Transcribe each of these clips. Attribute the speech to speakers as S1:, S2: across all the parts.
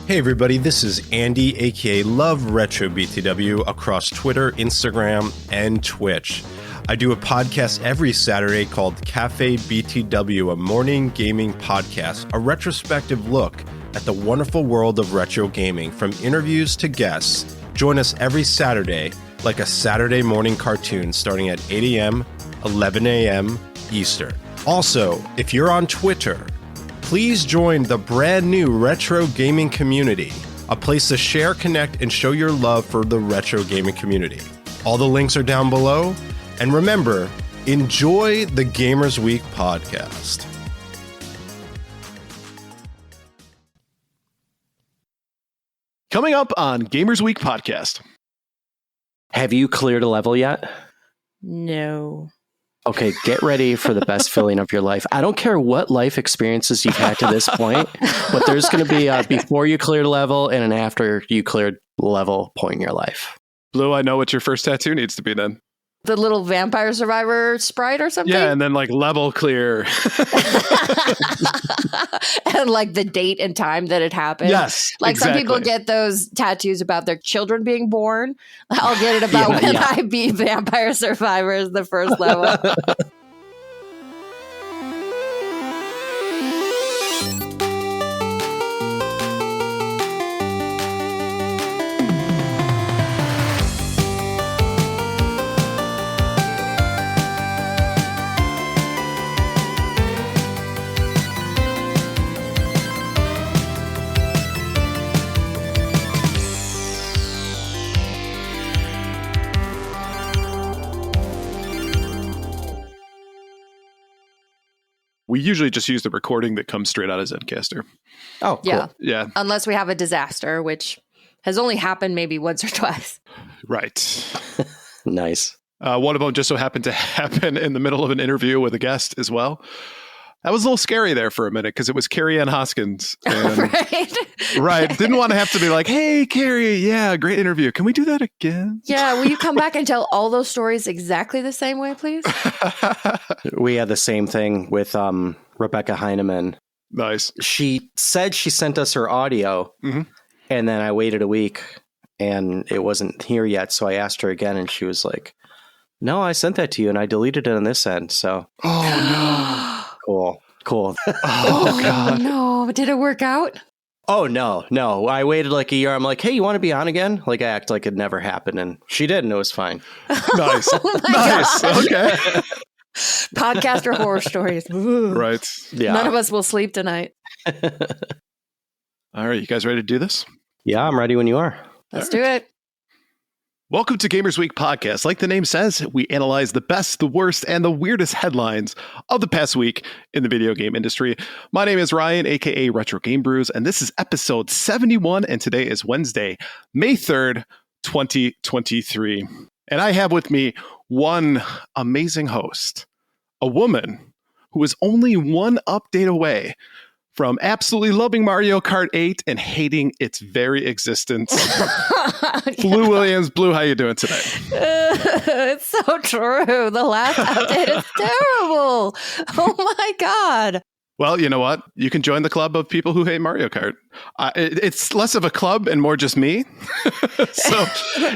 S1: Hey everybody, this is Andy, aka Love Retro BTW, across Twitter, Instagram, and Twitch. I do a podcast every Saturday called Cafe BTW, a morning gaming podcast, a retrospective look at the wonderful world of retro gaming, from interviews to guests. Join us every Saturday, like a Saturday morning cartoon, starting at 8 a.m., 11 a.m. Eastern. Also, if you're on Twitter, please join the brand new retro gaming community, a place to share, connect, and show your love for the retro gaming community. All the links are down below. And remember, enjoy the Gamers Week podcast.
S2: Coming up on Gamers Week podcast.
S3: Have you cleared a level yet?
S4: No.
S3: Okay, get ready for the best feeling of your life. I don't care what life experiences you've had to this point, but there's going to be a before you cleared a level and an after you cleared level point in your life.
S2: Blue, I know what your first tattoo needs to be then.
S4: The little vampire survivor sprite or something?
S2: Yeah, and then like level clear.
S4: And like the date and time that it happened.
S2: Yes,
S4: like
S2: exactly.
S4: Some people get those tattoos about their children being born. I'll get it about when I beat Vampire Survivors the first level.
S2: We usually just use the recording that comes straight out of Zencaster.
S3: Oh, cool.
S4: Yeah.
S2: Yeah.
S4: Unless we have a disaster, which has only happened maybe once or twice.
S2: Right.
S3: Nice.
S2: One of them just so happened to happen in the middle of an interview with a guest as well. That was a little scary there for a minute because it was Carrie Ann Hoskins. And,
S4: Right?
S2: right. Didn't want to have to be like, hey, Carrie, yeah, great interview. Can we do that again?
S4: Yeah. Will you come back and tell all those stories exactly the same way, please?
S3: We had the same thing with Rebecca Heineman.
S2: Nice.
S3: She said she sent us her audio, and then I waited a week, and it wasn't here yet. So I asked her again, and she was like, no, I sent that to you, and I deleted it on this end. So,
S2: Oh,
S3: Cool.
S2: Oh, God.
S4: No. Did it work out?
S3: Oh, no. I waited like a year. I'm like, hey, you want to be on again? Like, I act like it never happened. And she did, and it was fine.
S2: Nice.
S4: Oh my
S2: Nice.
S4: God.
S2: Okay.
S4: Podcaster horror stories. Ooh.
S2: Right.
S3: Yeah.
S4: None of us will sleep tonight.
S2: All right. You guys ready to do this?
S3: Yeah, I'm ready when you are.
S4: Let's do it.
S2: Welcome to Gamers Week podcast. Like the name says, we analyze the best, the worst, and the weirdest headlines of the past week in the video game industry. My name is Ryan, aka Retro Game Brews, and this is episode 71, and today is Wednesday, May 3rd, 2023. And I have with me one amazing host, a woman who is only one update away from absolutely loving Mario Kart 8 and hating its very existence. Blue Williams. Blue, how you doing today?
S4: It's so true. The last update is terrible. Oh my God.
S2: Well, you know what? You can join the club of people who hate Mario Kart. It's less of a club and more just me. So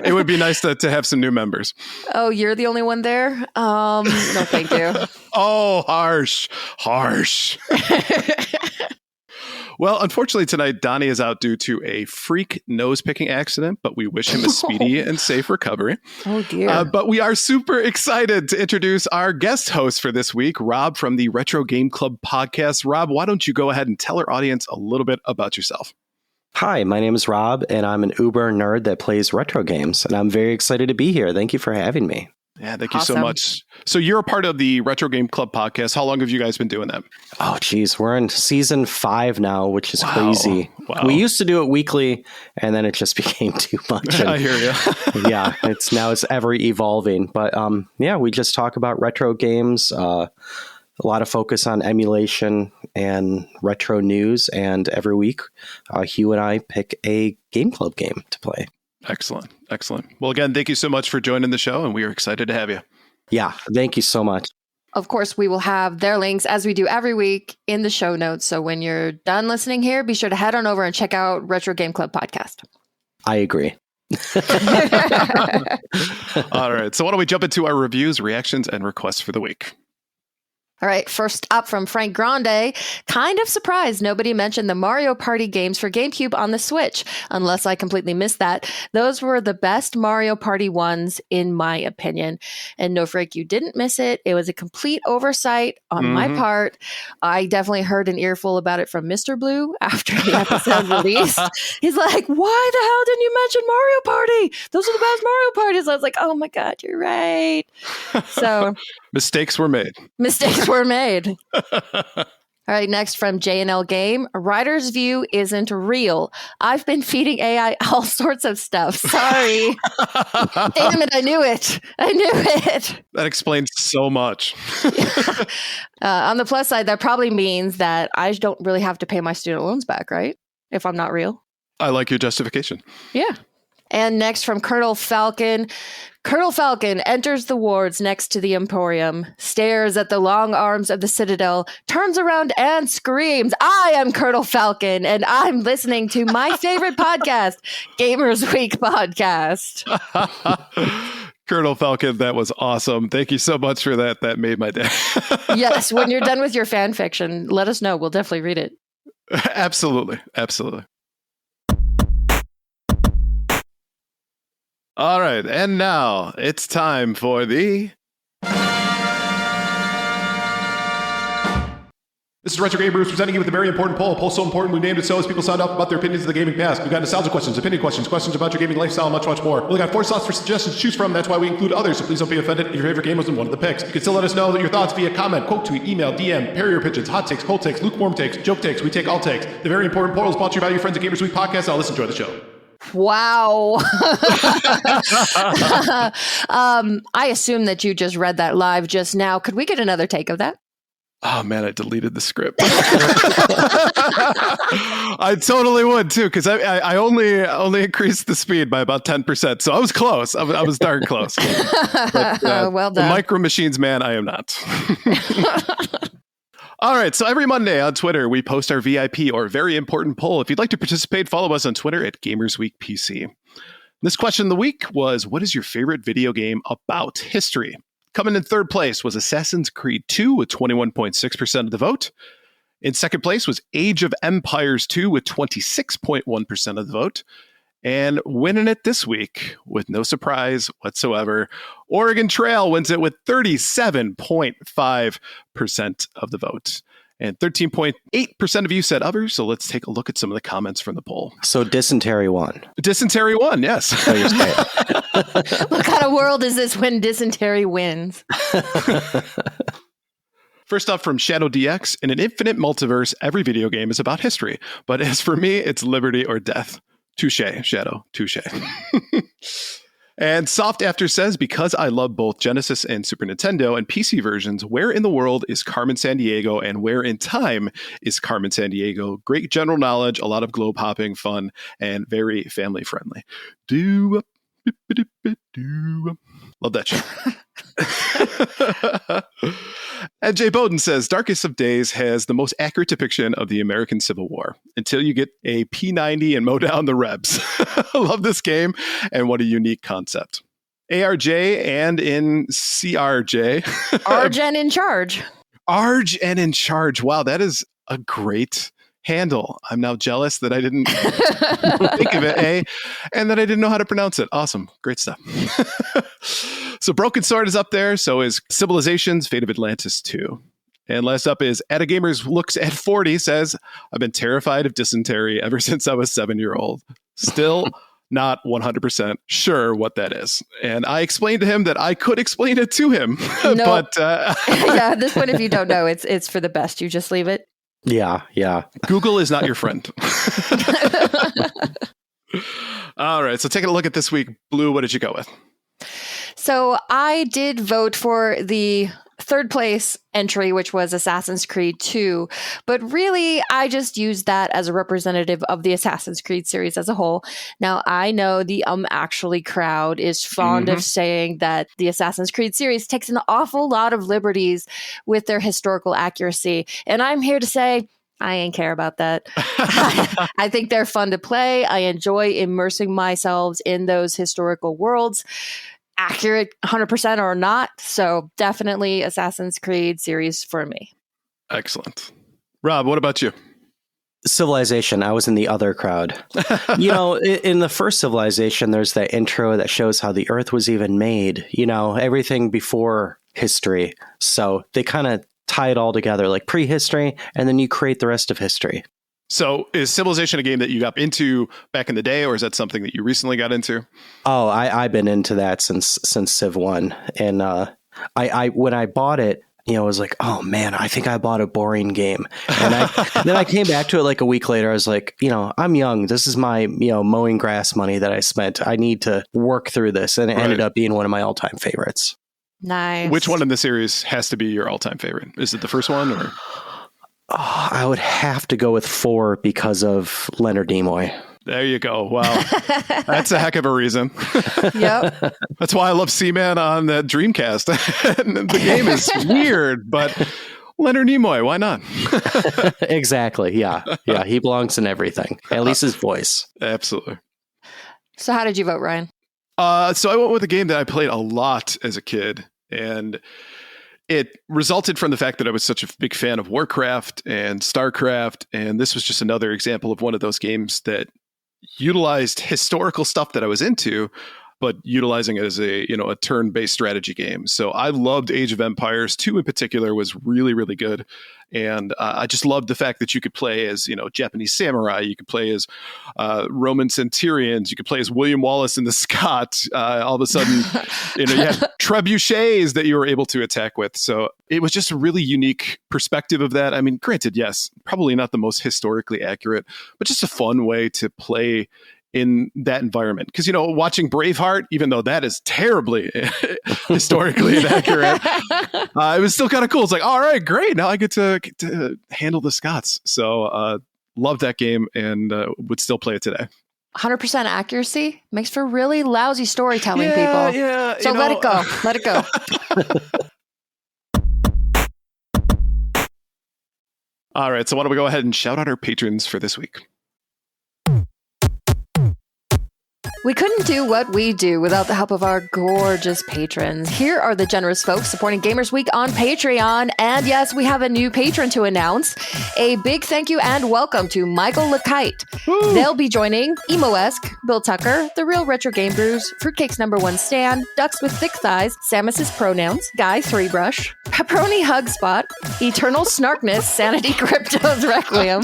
S2: it would be nice to have some new members.
S4: Oh, you're the only one there? No, thank you.
S2: Oh, harsh. Well, unfortunately tonight, Donnie is out due to a freak nose-picking accident, but we wish him a speedy and safe recovery.
S4: Oh, dear.
S2: But we are super excited to introduce our guest host for this week, Rob from the Retro Game Club podcast. Rob, why don't you go ahead and tell our audience a little bit about yourself?
S3: Hi, my name is Rob, and I'm an uber nerd that plays retro games, and I'm very excited to be here. Thank you for having me.
S2: Yeah, thank you so
S4: Awesome.
S2: much. So you're a part of the Retro Game Club podcast. How long have you guys been doing that?
S3: Oh, geez. We're in season 5 now, which is
S2: Wow.
S3: crazy.
S2: Wow.
S3: We used to do it weekly, and then it just became too much.
S2: I
S3: And,
S2: hear you.
S3: yeah, it's ever evolving. But yeah, we just talk about retro games, a lot of focus on emulation and retro news. And every week, Hugh and I pick a Game Club game to play.
S2: Excellent. Well, again, thank you so much for joining the show, and we are excited to have you.
S3: Yeah, thank you so much.
S4: Of course, we will have their links as we do every week in the show notes. So when you're done listening here, be sure to head on over and check out Retro Game Club podcast.
S3: I agree.
S2: All right. So why don't we jump into our reviews, reactions, and requests for the week?
S4: All right, first up from Frank Grande, kind of surprised nobody mentioned the Mario Party games for GameCube on the Switch, unless I completely missed that. Those were the best Mario Party ones, in my opinion. And no, Frank, you didn't miss it. It was a complete oversight on my part. I definitely heard an earful about it from Mr. Blue after the episode released. He's like, why the hell didn't you mention Mario Party? Those are the best Mario Parties. I was like, oh my God, you're right. So
S2: mistakes were made.
S4: Mistakes were made. All right, next from J&L Game. Writer's View isn't real. I've been feeding AI all sorts of stuff. Sorry. Damn it, I knew it.
S2: That explains so much.
S4: On the plus side, that probably means that I don't really have to pay my student loans back, right? If I'm not real.
S2: I like your justification.
S4: Yeah. And next from Colonel Falcon. Colonel Falcon enters the wards next to the Emporium, stares at the long arms of the Citadel, turns around and screams, I am Colonel Falcon, and I'm listening to my favorite podcast, Gamers Week Podcast.
S2: Colonel Falcon, that was awesome. Thank you so much for that. That made my day.
S4: Yes, when you're done with your fan fiction, let us know. We'll definitely read it.
S2: Absolutely. Absolutely. All right, and now it's time for the...
S5: This is Retro Game Brews presenting you with a very important poll. A poll so important we named it so as people sound up about their opinions of the gaming past. We've got nostalgia questions, opinion questions, questions about your gaming lifestyle, and much, much more. We've only got 4 slots for suggestions to choose from. That's why we include others, so please don't be offended if your favorite game wasn't one of the picks. You can still let us know your thoughts via comment, quote tweet, email, DM, Perrier pigeons, hot takes, cold takes, lukewarm takes, joke takes. We take all takes. The very important poll is brought to you by your friends at Gamers Week Podcast. Now let's enjoy the show.
S4: Wow. I assume that you just read that live just now. Could we get another take of that?
S2: Oh man, I deleted the script. I totally would too, because I only increased the speed by about 10%. So I was close. I was darn close. But,
S4: well done.
S2: The Micro Machines man, I am not. All right, so every Monday on Twitter, we post our VIP or very important poll. If you'd like to participate, follow us on Twitter at GamersWeekPC. This question of the week was, what is your favorite video game about history? Coming in third place was Assassin's Creed 2 with 21.6% of the vote. In second place was Age of Empires 2 with 26.1% of the vote. And winning it this week, with no surprise whatsoever, Oregon Trail wins it with 37.5% of the vote. And 13.8% of you said others. So let's take a look at some of the comments from the poll.
S3: So Dysentery won.
S2: Dysentery won, yes.
S3: So you're saying.
S4: What kind of world is this when dysentery wins?
S2: First up from Shadow DX, in an infinite multiverse, every video game is about history. But as for me, it's liberty or death. Touche, Shadow, touche. And Soft After says, because I love both Genesis and Super Nintendo and PC versions, where in the world is Carmen Sandiego and where in time is Carmen Sandiego? Great general knowledge, a lot of globe hopping, fun, and very family friendly. Love that show. And Jay Bowden says, Darkest of Days has the most accurate depiction of the American Civil War until you get a P90 and mow down the Rebs. Love this game, and what a unique concept. ARJ and in CRJ.
S4: Arjen in charge.
S2: Arj and in charge. Wow, that is a great handle. I'm now jealous that I didn't think of it, and that I didn't know how to pronounce it. Awesome. Great stuff. So Broken Sword is up there. So is Civilizations, Fate of Atlantis 2. And last up is At a Gamer's Looks at 40 says, I've been terrified of dysentery ever since I was 7-year-old. Still not 100% sure what that is. And I explained to him that I could explain it to him.
S4: No.
S2: But
S4: yeah, at this point, if you don't know, it's for the best. You just leave it.
S3: Yeah.
S2: Google is not your friend. All right. So taking a look at this week, Blue, what did you go with?
S4: So I did vote for the third place entry, which was Assassin's Creed 2. But really, I just used that as a representative of the Assassin's Creed series as a whole. Now, I know the actually crowd is fond of saying that the Assassin's Creed series takes an awful lot of liberties with their historical accuracy. And I'm here to say, I ain't care about that. I think they're fun to play. I enjoy immersing myself in those historical worlds, accurate 100% or not. So definitely Assassin's Creed series for me.
S2: Excellent. Rob, what about you?
S3: Civilization. I was in the other crowd. In the first Civilization, there's that intro that shows how the Earth was even made, everything before history. So they kind of tie it all together, like prehistory, and then you create the rest of history.
S2: So is Civilization a game that you got into back in the day, or is that something that you recently got into?
S3: Oh, I've been into that since Civ 1. And I when I bought it, I was like, oh man, I think I bought a boring game. And then I came back to it like a week later. I was like, I'm young. This is my, mowing grass money that I spent. I need to work through this. And it ended up being one of my all-time favorites.
S4: Nice.
S2: Which one in the series has to be your all-time favorite? Is it the first one, or?
S3: Oh, I would have to go with 4 because of Leonard Nimoy.
S2: There you go. Wow. That's a heck of a reason.
S4: Yep.
S2: That's why I love Seaman on the Dreamcast. The game is weird, but Leonard Nimoy, why not?
S3: Exactly. Yeah. Yeah. He belongs in everything, at least his voice.
S2: Absolutely.
S4: So how did you vote, Ryan?
S2: So I went with a game that I played a lot as a kid, and it resulted from the fact that I was such a big fan of Warcraft and StarCraft, and this was just another example of one of those games that utilized historical stuff that I was into, but utilizing it as a turn-based strategy game. So I loved Age of Empires. 2 in particular was really, really good. And I just loved the fact that you could play as, Japanese samurai. You could play as Roman centurions. You could play as William Wallace and the Scot. All of a sudden, you had trebuchets that you were able to attack with. So it was just a really unique perspective of that. I mean, granted, yes, probably not the most historically accurate, but just a fun way to play in that environment. Because, watching Braveheart, even though that is terribly historically inaccurate, it was still kind of cool. It's like, all right, great. Now I get to handle the Scots. So loved that game and would still play it today.
S4: 100% accuracy makes for really lousy storytelling, people.
S2: Yeah.
S4: So let it go. Let it go.
S2: All right. So why don't we go ahead and shout out our patrons for this week?
S4: We couldn't do what we do without the help of our gorgeous patrons. Here are the generous folks supporting Gamers Week on Patreon. And yes, we have a new patron to announce. A big thank you and welcome to Michael LeKite. They'll be joining Emo-esque, Bill Tucker, The Real Retro Game Brews, Fruitcake's #1 Stan, Ducks with Thick Thighs, Samus's Pronouns, Guy 3Brush, Pepperoni Hugspot, Eternal Snarkness, Sanity Crypto's Requiem,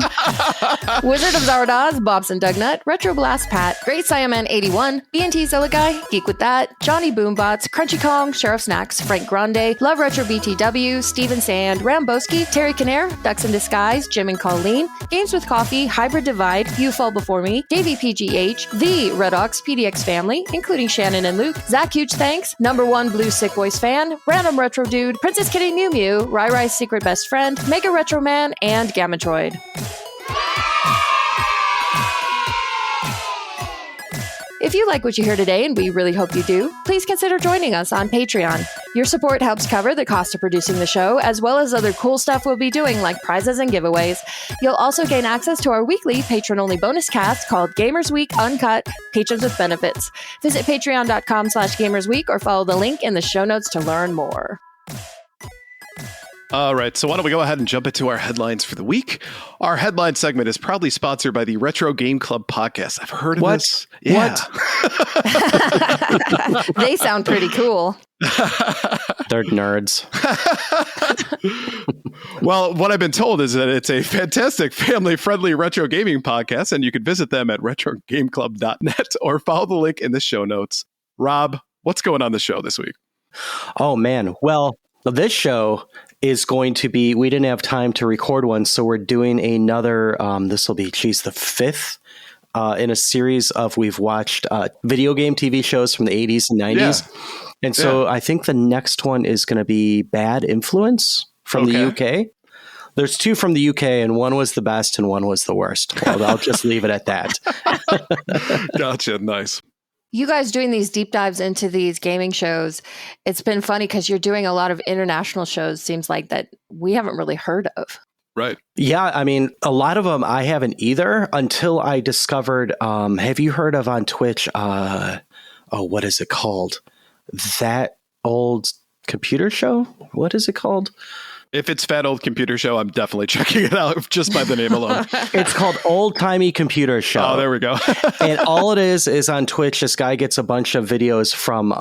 S4: Wizard of Zardoz, Bobson Dugnut, Retro Blast Pat, Great Siaman 81, B&T Zilla Guy, Geek With That, Johnny Boombots, Crunchy Kong, Sheriff Snacks, Frank Grande, Love Retro BTW, Steven Sand, Ramboski, Terry Kinnair, Ducks in Disguise, Jim and Colleen, Games with Coffee, Hybrid Divide, You Fall Before Me, Davey PGH, The Red Ox PDX Family, including Shannon and Luke, Zach Huge Thanks, #1 Blue Sick Voice Fan, Random Retro Dude, Princess Kitty Mew Mew, Rai Rai's Secret Best Friend, Mega Retro Man, and Gamatroid. If you like what you hear today, and we really hope you do, please consider joining us on Patreon. Your support helps cover the cost of producing the show, as well as other cool stuff we'll be doing like prizes and giveaways. You'll also gain access to our weekly patron-only bonus cast called Gamers Week Uncut, Patrons with Benefits. Visit patreon.com/gamersweek or follow the link in the show notes to learn more.
S2: All right, so why don't we go ahead and jump into our headlines for the week? Our headline segment is proudly sponsored by the Retro Game Club podcast. I've heard of this. Yeah.
S3: What?
S4: They sound pretty cool.
S3: They're nerds.
S2: Well, what I've been told is that it's a fantastic family-friendly retro gaming podcast, and you can visit them at retrogameclub.net or follow the link in the show notes. Rob, what's going on the show this week?
S3: Oh, man. Well, this show is going to be, we didn't have time to record one, so we're doing another, this will be, the 5th in a series of, we've watched video game TV shows from the 80s and 90s. And so I think the next one is going to be Bad Influence from the UK. There's 2 from the UK, and one was the best and one was the worst. Well, I'll just leave it at that.
S2: Gotcha. Nice.
S4: You guys doing these deep dives into these gaming shows, it's been funny because you're doing a lot of international shows, seems like, that we haven't really heard of.
S2: Right.
S3: Yeah, I mean, a lot of them I haven't either until I discovered, have you heard of on Twitch, what is it called? That Old Computer Show? What is it called?
S2: If it's Fat Old Computer Show, I'm definitely checking it out just by the name alone.
S3: It's called Old Timey Computer Show.
S2: Oh, there we go.
S3: And all it is on Twitch, this guy gets a bunch of videos from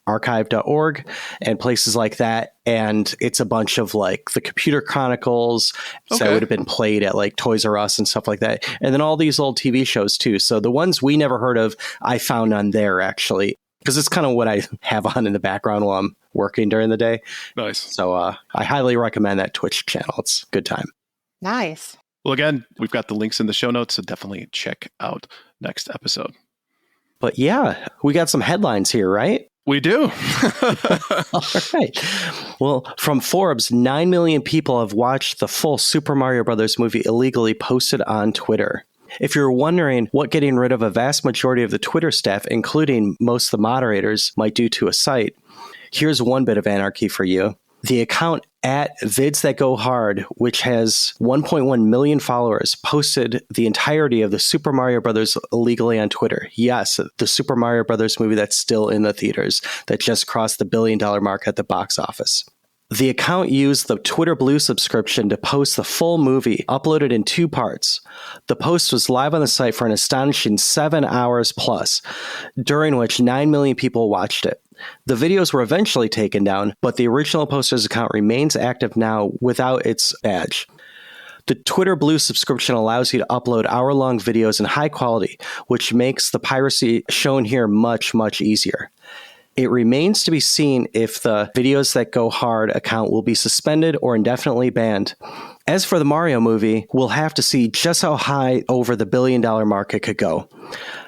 S3: archive.org and places like that. And it's a bunch of like the Computer Chronicles that would have been played at like Toys R Us and stuff like that. And then all these old TV shows too. So the ones we never heard of, I found on there actually. Because it's kind of what I have on in the background while I'm working during the day.
S2: Nice.
S3: So I highly recommend that Twitch channel. It's a good time.
S4: Nice.
S2: Well, again, we've got the links in the show notes, so definitely check out next episode.
S3: But yeah, we got some headlines here, right?
S2: We do.
S3: All right. Well, from Forbes, 9 million people have watched the full Super Mario Brothers movie illegally posted on Twitter. If you're wondering what getting rid of a vast majority of the Twitter staff, including most of the moderators, might do to a site, here's one bit of anarchy for you. The account at Vids That Go Hard, which has 1.1 million followers, posted the entirety of the Super Mario Brothers illegally on Twitter. Yes, the Super Mario Brothers movie that's still in the theaters, that just crossed the $1 billion mark at the box office. The account used the Twitter Blue subscription to post the full movie, uploaded in 2 parts. The post was live on the site for an astonishing 7 hours plus, during which 9 million people watched it. The videos were eventually taken down, but the original poster's account remains active now without its badge. The Twitter Blue subscription allows you to upload hour-long videos in high quality, which makes the piracy shown here much, much easier. It remains to be seen if the Videos That Go Hard account will be suspended or indefinitely banned. As for the Mario movie, we'll have to see just how high over the $1 billion mark it could go.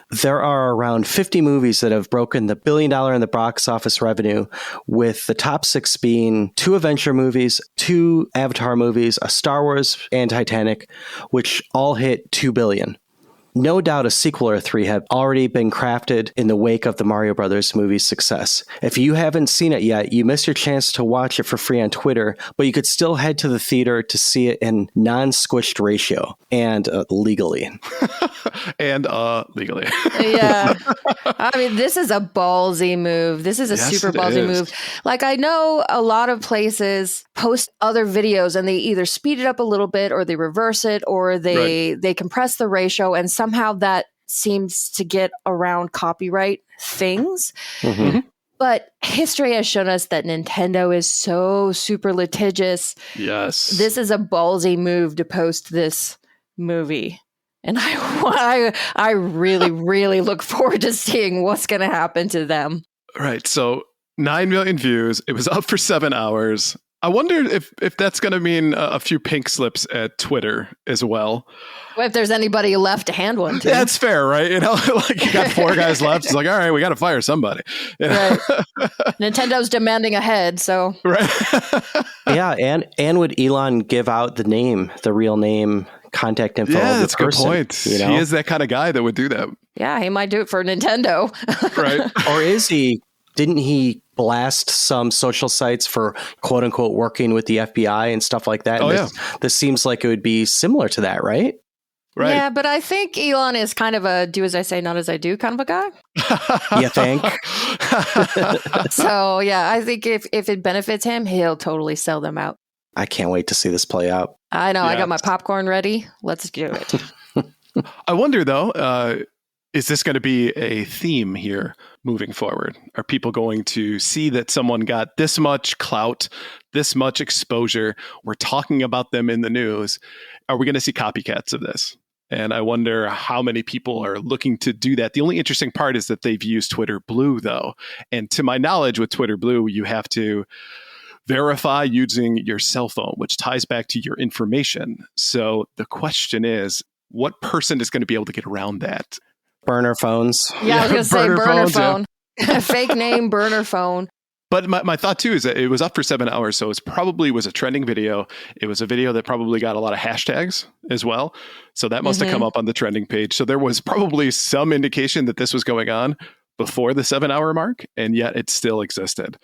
S3: There are around 50 movies that have broken the $1 billion in the box office revenue, with the top 6 being 2 adventure movies, 2 Avatar movies, a Star Wars, and Titanic, which all hit $2 billion. No doubt a sequel or 3 have already been crafted in the wake of the Mario Brothers movie's success. If you haven't seen it yet, you missed your chance to watch it for free on Twitter, but you could still head to the theater to see it in non-squished ratio and legally.
S2: And legally.
S4: Yeah. I mean, this is a ballsy move. This is a super ballsy move. Like, I know a lot of places post other videos and they either speed it up a little bit or they reverse it or they compress the ratio, and somehow that seems to get around copyright things.
S3: Mm-hmm.
S4: But history has shown us that Nintendo is so super litigious.
S2: Yes.
S4: This is a ballsy move to post this movie. And I really, really look forward to seeing what's going to happen to them.
S2: Right. So 9 million views. It was up for 7 hours. I wonder if that's going to mean a few pink slips at Twitter as well.
S4: Well, if there's anybody left to hand one to.
S2: That's fair, right? You know, like you got 4 guys left. It's like, all right, we got to fire somebody. You know?
S4: Right. Nintendo's demanding a head, so.
S2: Right.
S3: Yeah, and would Elon give out the real name, contact info of the
S2: that's
S3: person?
S2: A good point.
S3: You know?
S2: He is that kind of guy that would do that.
S4: Yeah, he might do it for Nintendo.
S2: Right.
S3: Or is he? Didn't he blast some social sites for quote unquote working with the FBI and stuff like that?
S2: Oh,
S3: This seems like it would be similar to that, right?
S2: Right.
S4: Yeah, but I think Elon is kind of a do as I say, not as I do kind of a guy.
S3: You think?
S4: So, yeah, I think if it benefits him, he'll totally sell them out.
S3: I can't wait to see this play out.
S4: I know.
S2: Yeah.
S4: I got my popcorn ready. Let's do it.
S2: I wonder, though, is this going to be a theme here moving forward? Are people going to see that someone got this much clout, this much exposure? We're talking about them in the news. Are we going to see copycats of this? And I wonder how many people are looking to do that. The only interesting part is that they've used Twitter Blue, though. And to my knowledge, with Twitter Blue, you have to verify using your cell phone, which ties back to your information. So the question is, what person is going to be able to get around that?
S3: Burner phones.
S4: Yeah, I was going to say burner phone. Fake name, burner phone.
S2: But my thought too is that it was up for 7 hours, so it probably was a trending video. It was a video that probably got a lot of hashtags as well. So that must have come up on the trending page. So there was probably some indication that this was going on before the 7 hour mark, and yet it still existed.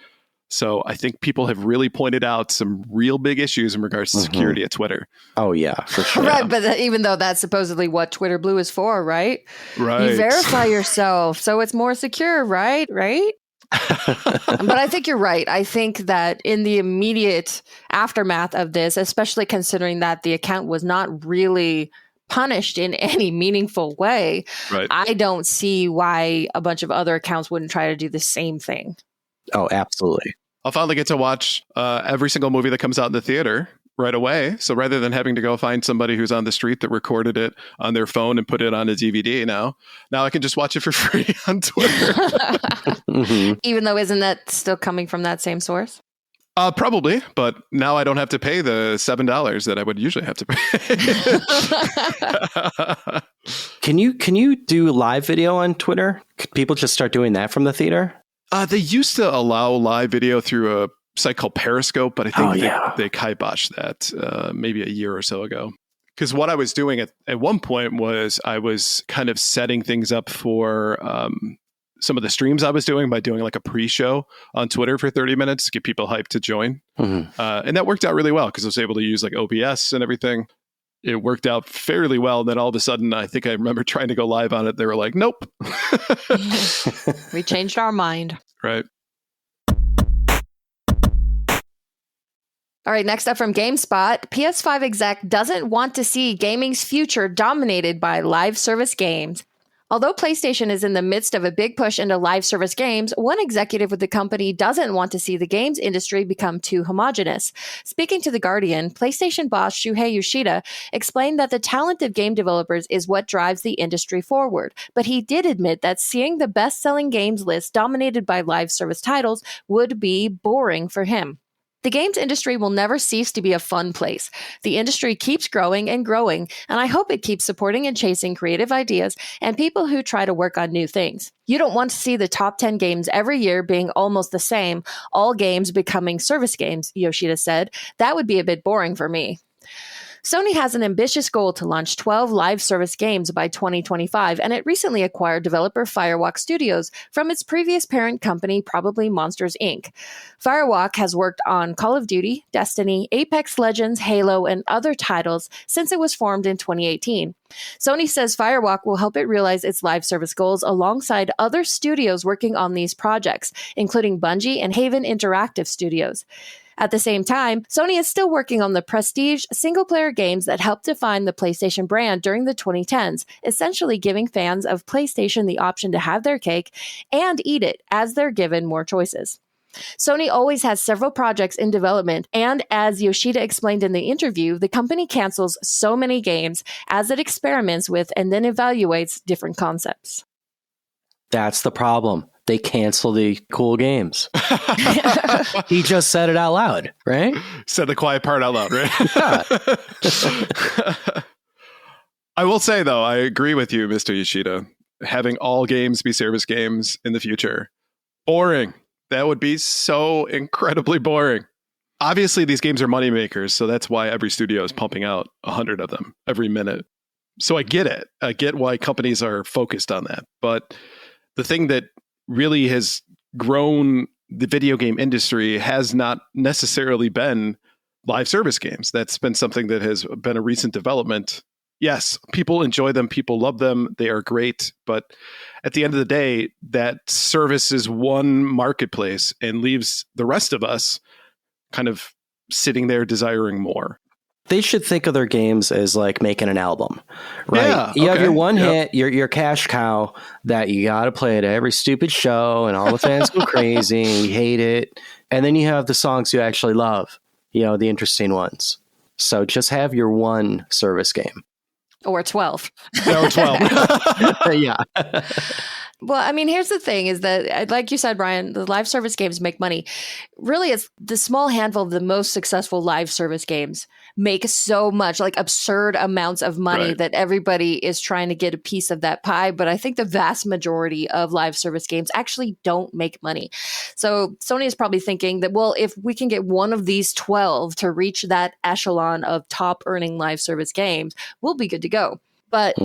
S2: So I think people have really pointed out some real big issues in regards to security at Twitter.
S3: Oh, yeah, for sure.
S4: Right, but even though that's supposedly what Twitter Blue is for, right?
S2: Right.
S4: You verify yourself, so it's more secure, right? Right? But I think you're right. I think that in the immediate aftermath of this, especially considering that the account was not really punished in any meaningful way,
S2: Right.
S4: I don't see why a bunch of other accounts wouldn't try to do the same thing.
S3: Oh, absolutely.
S2: I'll finally get to watch every single movie that comes out in the theater right away. So rather than having to go find somebody who's on the street that recorded it on their phone and put it on a DVD now I can just watch it for free on Twitter.
S4: Even though isn't that still coming from that same source?
S2: Probably, but now I don't have to pay the $7 that I would usually have to pay.
S3: Can you do live video on Twitter? Could people just start doing that from the theater?
S2: They used to allow live video through a site called Periscope, but I think they kiboshed that maybe a year or so ago. Because what I was doing at one point was I was kind of setting things up for some of the streams I was doing by doing like a pre-show on Twitter for 30 minutes to get people hyped to join. And that worked out really well because I was able to use like OBS and everything. It worked out fairly well. Then all of a sudden, I think I remember trying to go live on it. They were like, nope.
S4: We changed our mind.
S2: Right.
S4: All right, next up from GameSpot, PS5 exec doesn't want to see gaming's future dominated by live service games. Although PlayStation is in the midst of a big push into live service games, one executive with the company doesn't want to see the games industry become too homogenous. Speaking to The Guardian, PlayStation boss Shuhei Yoshida explained that the talent of game developers is what drives the industry forward, but he did admit that seeing the best-selling games list dominated by live service titles would be boring for him. The games industry will never cease to be a fun place. The industry keeps growing and growing, and I hope it keeps supporting and chasing creative ideas and people who try to work on new things. You don't want to see the top 10 games every year being almost the same, all games becoming service games, Yoshida said. That would be a bit boring for me. Sony has an ambitious goal to launch 12 live service games by 2025, and it recently acquired developer Firewalk Studios from its previous parent company, Probably Monsters, Inc. Firewalk has worked on Call of Duty, Destiny, Apex Legends, Halo, and other titles since it was formed in 2018. Sony says Firewalk will help it realize its live service goals alongside other studios working on these projects, including Bungie and Haven Interactive Studios. At the same time, Sony is still working on the prestige single-player games that helped define the PlayStation brand during the 2010s, essentially giving fans of PlayStation the option to have their cake and eat it as they're given more choices. Sony always has several projects in development, and as Yoshida explained in the interview, the company cancels so many games as it experiments with and then evaluates different concepts.
S3: That's the problem. They cancel the cool games. He just said it out loud, right?
S2: Said the quiet part out loud, right?
S3: Yeah.
S2: I will say, though, I agree with you, Mr. Yoshida. Having all games be service games in the future. Boring. That would be so incredibly boring. Obviously, these games are moneymakers, so that's why every studio is pumping out 100 of them every minute. So I get it. I get why companies are focused on that. But the thing that really has grown the video game industry has not necessarily been live service games. That's been something that has been a recent development. Yes, people enjoy them. People love them. They are great. But at the end of the day, that service is one marketplace and leaves the rest of us kind of sitting there desiring more.
S3: They should think of their games as like making an album, right?
S2: Yeah,
S3: you have
S2: okay.
S3: your one hit, your cash cow that you got to play at every stupid show, and all the fans go crazy and we hate it. And then you have the songs you actually love, the interesting ones. So just have your one service game.
S4: Or 12.
S2: Or 12.
S3: Yeah.
S4: Well, I mean, here's the thing is that, like you said, Brian, the live service games make money. Really, it's the small handful of the most successful live service games make so much, like absurd amounts of money that everybody is trying to get a piece of that pie. But I think the vast majority of live service games actually don't make money. So Sony is probably thinking that, well, if we can get one of these 12 to reach that echelon of top earning live service games, we'll be good to go. But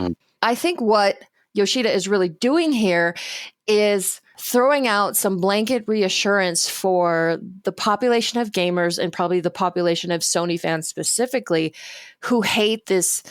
S4: I think what Yoshida is really doing here is throwing out some blanket reassurance for the population of gamers and probably the population of Sony fans specifically who hate this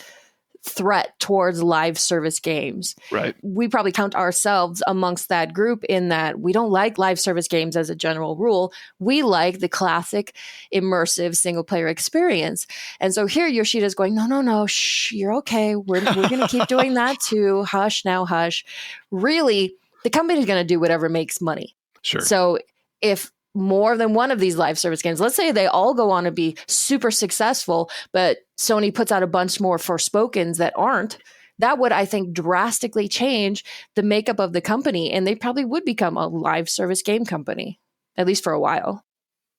S4: threat towards live service games.
S2: Right.
S4: We probably count ourselves amongst that group in that we don't like live service games as a general rule. We like the classic immersive single player experience. And so here Yoshida's going, no, shh, you're okay. We're going to keep doing that too. Hush now, hush. Really, the company's going to do whatever makes money.
S2: Sure.
S4: So if more than one of these live service games, let's say they all go on to be super successful, but Sony puts out a bunch more Forspokens that aren't, that would, I think, drastically change the makeup of the company. And they probably would become a live service game company, at least for a while.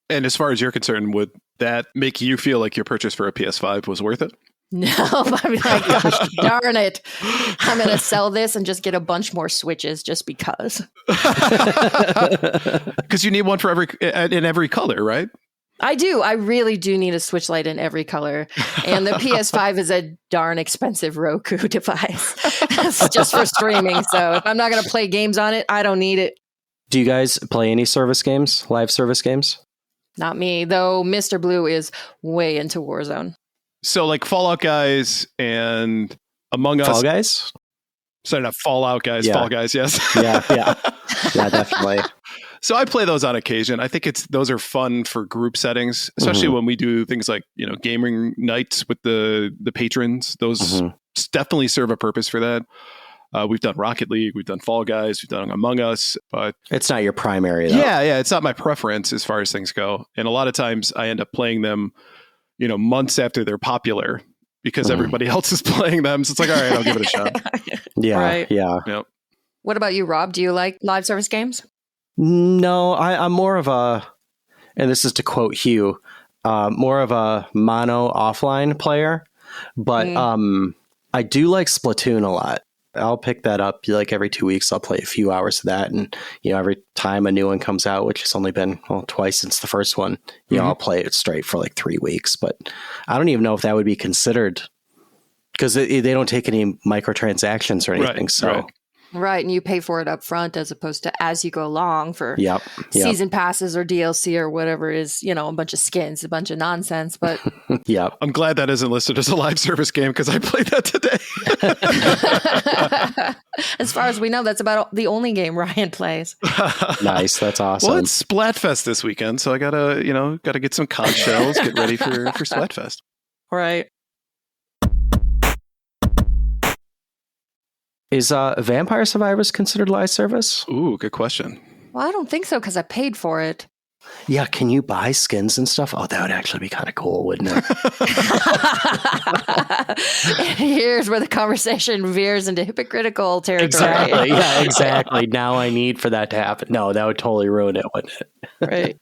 S2: And as far as you're concerned, would that make you feel like your purchase for a PS5 was worth it?
S4: No, I'm like, gosh darn it. I'm going to sell this and just get a bunch more Switches just because.
S2: Because you need one for in every color, right?
S4: I do. I really do need a Switch Lite in every color. And the PS5 is a darn expensive Roku device. It's just for streaming. So if I'm not going to play games on it, I don't need it.
S3: Do you guys play any service games, live service games?
S4: Not me, though Mr. Blue is way into Warzone.
S2: So like Fallout guys and Among Us.
S3: Fall Guys?
S2: Sorry, not Fallout guys.
S3: Yeah.
S2: Fall Guys, yes.
S3: Yeah, definitely.
S2: So I play those on occasion. I think those are fun for group settings, especially when we do things like, gaming nights with the patrons. Those definitely serve a purpose for that. We've done Rocket League, we've done Fall Guys, we've done Among Us, but
S3: it's not your primary though.
S2: Yeah, it's not my preference as far as things go. And a lot of times I end up playing them, months after they're popular because everybody else is playing them. So it's like, all right, I'll give it a shot.
S3: Yeah.
S2: Yep.
S4: What about you, Rob? Do you like live service games?
S3: No, I'm more of a, and this is to quote Hugh, more of a mono offline player, but I do like Splatoon a lot. I'll pick that up like every 2 weeks. I'll play a few hours of that. And, every time a new one comes out, which has only been twice since the first one, I'll play it straight for like 3 weeks. But I don't even know if that would be considered because they don't take any microtransactions or anything.
S4: Right. And you pay for it up front as opposed to as you go along for
S3: Yep.
S4: season passes or DLC or whatever is, a bunch of skins, a bunch of nonsense. But
S3: yeah,
S2: I'm glad that isn't listed as a live service game because I played that today.
S4: As far as we know, that's about the only game Ryan plays.
S3: Nice. That's awesome.
S2: Well, it's Splatfest this weekend, so I gotta get some conch shells, get ready for Splatfest.
S4: Right.
S3: Is Vampire Survivors considered live service?
S2: Ooh, good question.
S4: Well, I don't think so because I paid for it.
S3: Yeah, can you buy skins and stuff? Oh, that would actually be kind of cool, wouldn't it?
S4: Here's where the conversation veers into hypocritical territory.
S3: Exactly. Yeah, exactly. Now I need for that to happen. No, that would totally ruin it, wouldn't it?
S4: Right.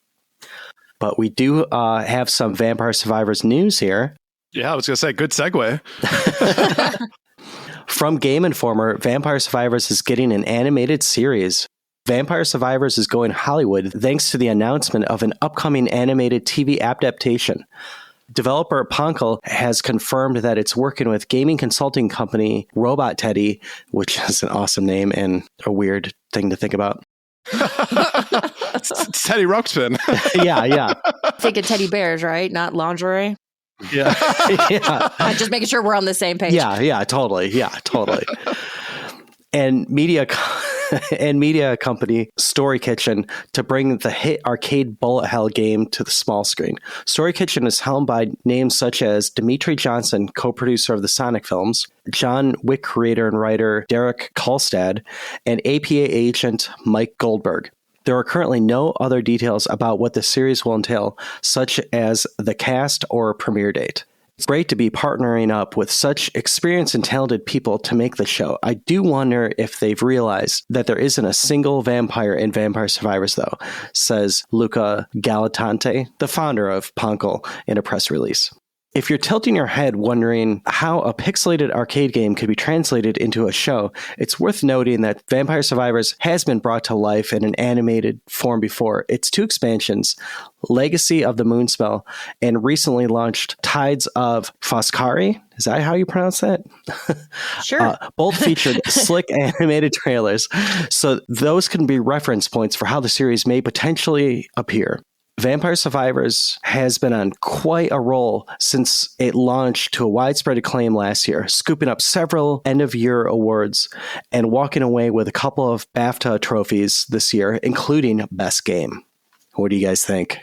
S3: But we do have some Vampire Survivors news here.
S2: Yeah, I was going to say, good segue.
S3: From Game Informer, Vampire Survivors is getting an animated series. Vampire Survivors is going Hollywood thanks to the announcement of an upcoming animated TV adaptation. Developer Ponkel has confirmed that it's working with gaming consulting company Robot Teddy, which is an awesome name and a weird thing to think about.
S2: It's Teddy Ruxpin.
S3: Yeah.
S4: Thinking teddy bears, right? Not lingerie.
S3: Yeah.
S4: Just making sure we're on the same page.
S3: Yeah, totally. And media company Story Kitchen to bring the hit arcade bullet hell game to the small screen. Story Kitchen is helmed by names such as Dimitri Johnson, co-producer of the Sonic films, John Wick creator and writer Derek Kolstad, and APA agent Mike Goldberg. There are currently no other details about what the series will entail, such as the cast or premiere date. It's great to be partnering up with such experienced and talented people to make the show. I do wonder if they've realized that there isn't a single vampire in Vampire Survivors, though, says Luca Galatante, the founder of Ponkel, in a press release. If you're tilting your head wondering how a pixelated arcade game could be translated into a show, it's worth noting that Vampire Survivors has been brought to life in an animated form before. Its 2 expansions, Legacy of the Moonspell and recently launched Tides of Foscari. Is that how you pronounce that?
S4: Sure.
S3: Both featured slick animated trailers, so those can be reference points for how the series may potentially appear. Vampire Survivors has been on quite a roll since it launched to a widespread acclaim last year, scooping up several end-of-year awards and walking away with a couple of BAFTA trophies this year, including Best Game. What do you guys think?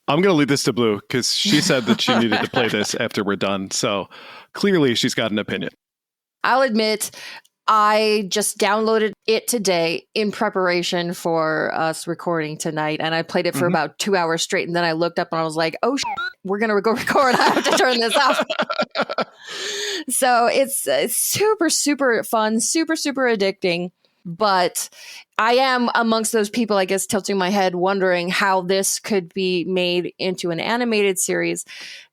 S2: I'm going to leave this to Blue because she said that she needed to play this after we're done. So clearly she's got an opinion.
S4: I'll admit, I just downloaded it today in preparation for us recording tonight, and I played it for about 2 hours straight, and then I looked up and I was like, oh, we're going to go record. I have to turn this off. So it's super, super fun, super, super addicting. But I am amongst those people, I guess, tilting my head, wondering how this could be made into an animated series,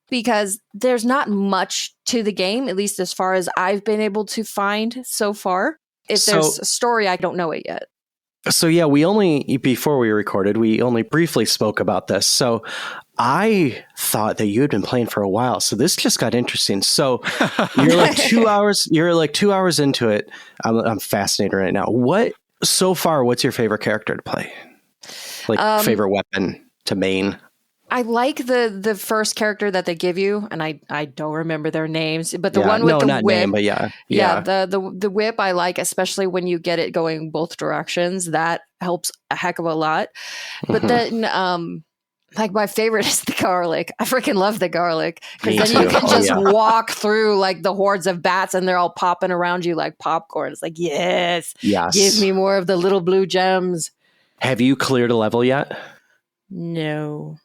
S4: because there's not much to the game, at least as far as I've been able to find so far. If there's a story, I don't know it yet.
S3: So yeah, before we recorded, we only briefly spoke about this. So I thought that you had been playing for a while. So this just got interesting. So you're like 2 hours, into it. I'm fascinated right now. What's your favorite character to play? Like favorite weapon to main?
S4: I like the first character that they give you, and I don't remember their names, but the one with the whip.
S3: Name, but yeah.
S4: The whip I like, especially when you get it going both directions. That helps a heck of a lot. But then, like my favorite is the garlic. I freaking love the garlic because then you can just walk through like the hordes of bats, and they're all popping around you like popcorn. It's like yes, give me more of the little blue gems.
S3: Have you cleared a level yet?
S4: No.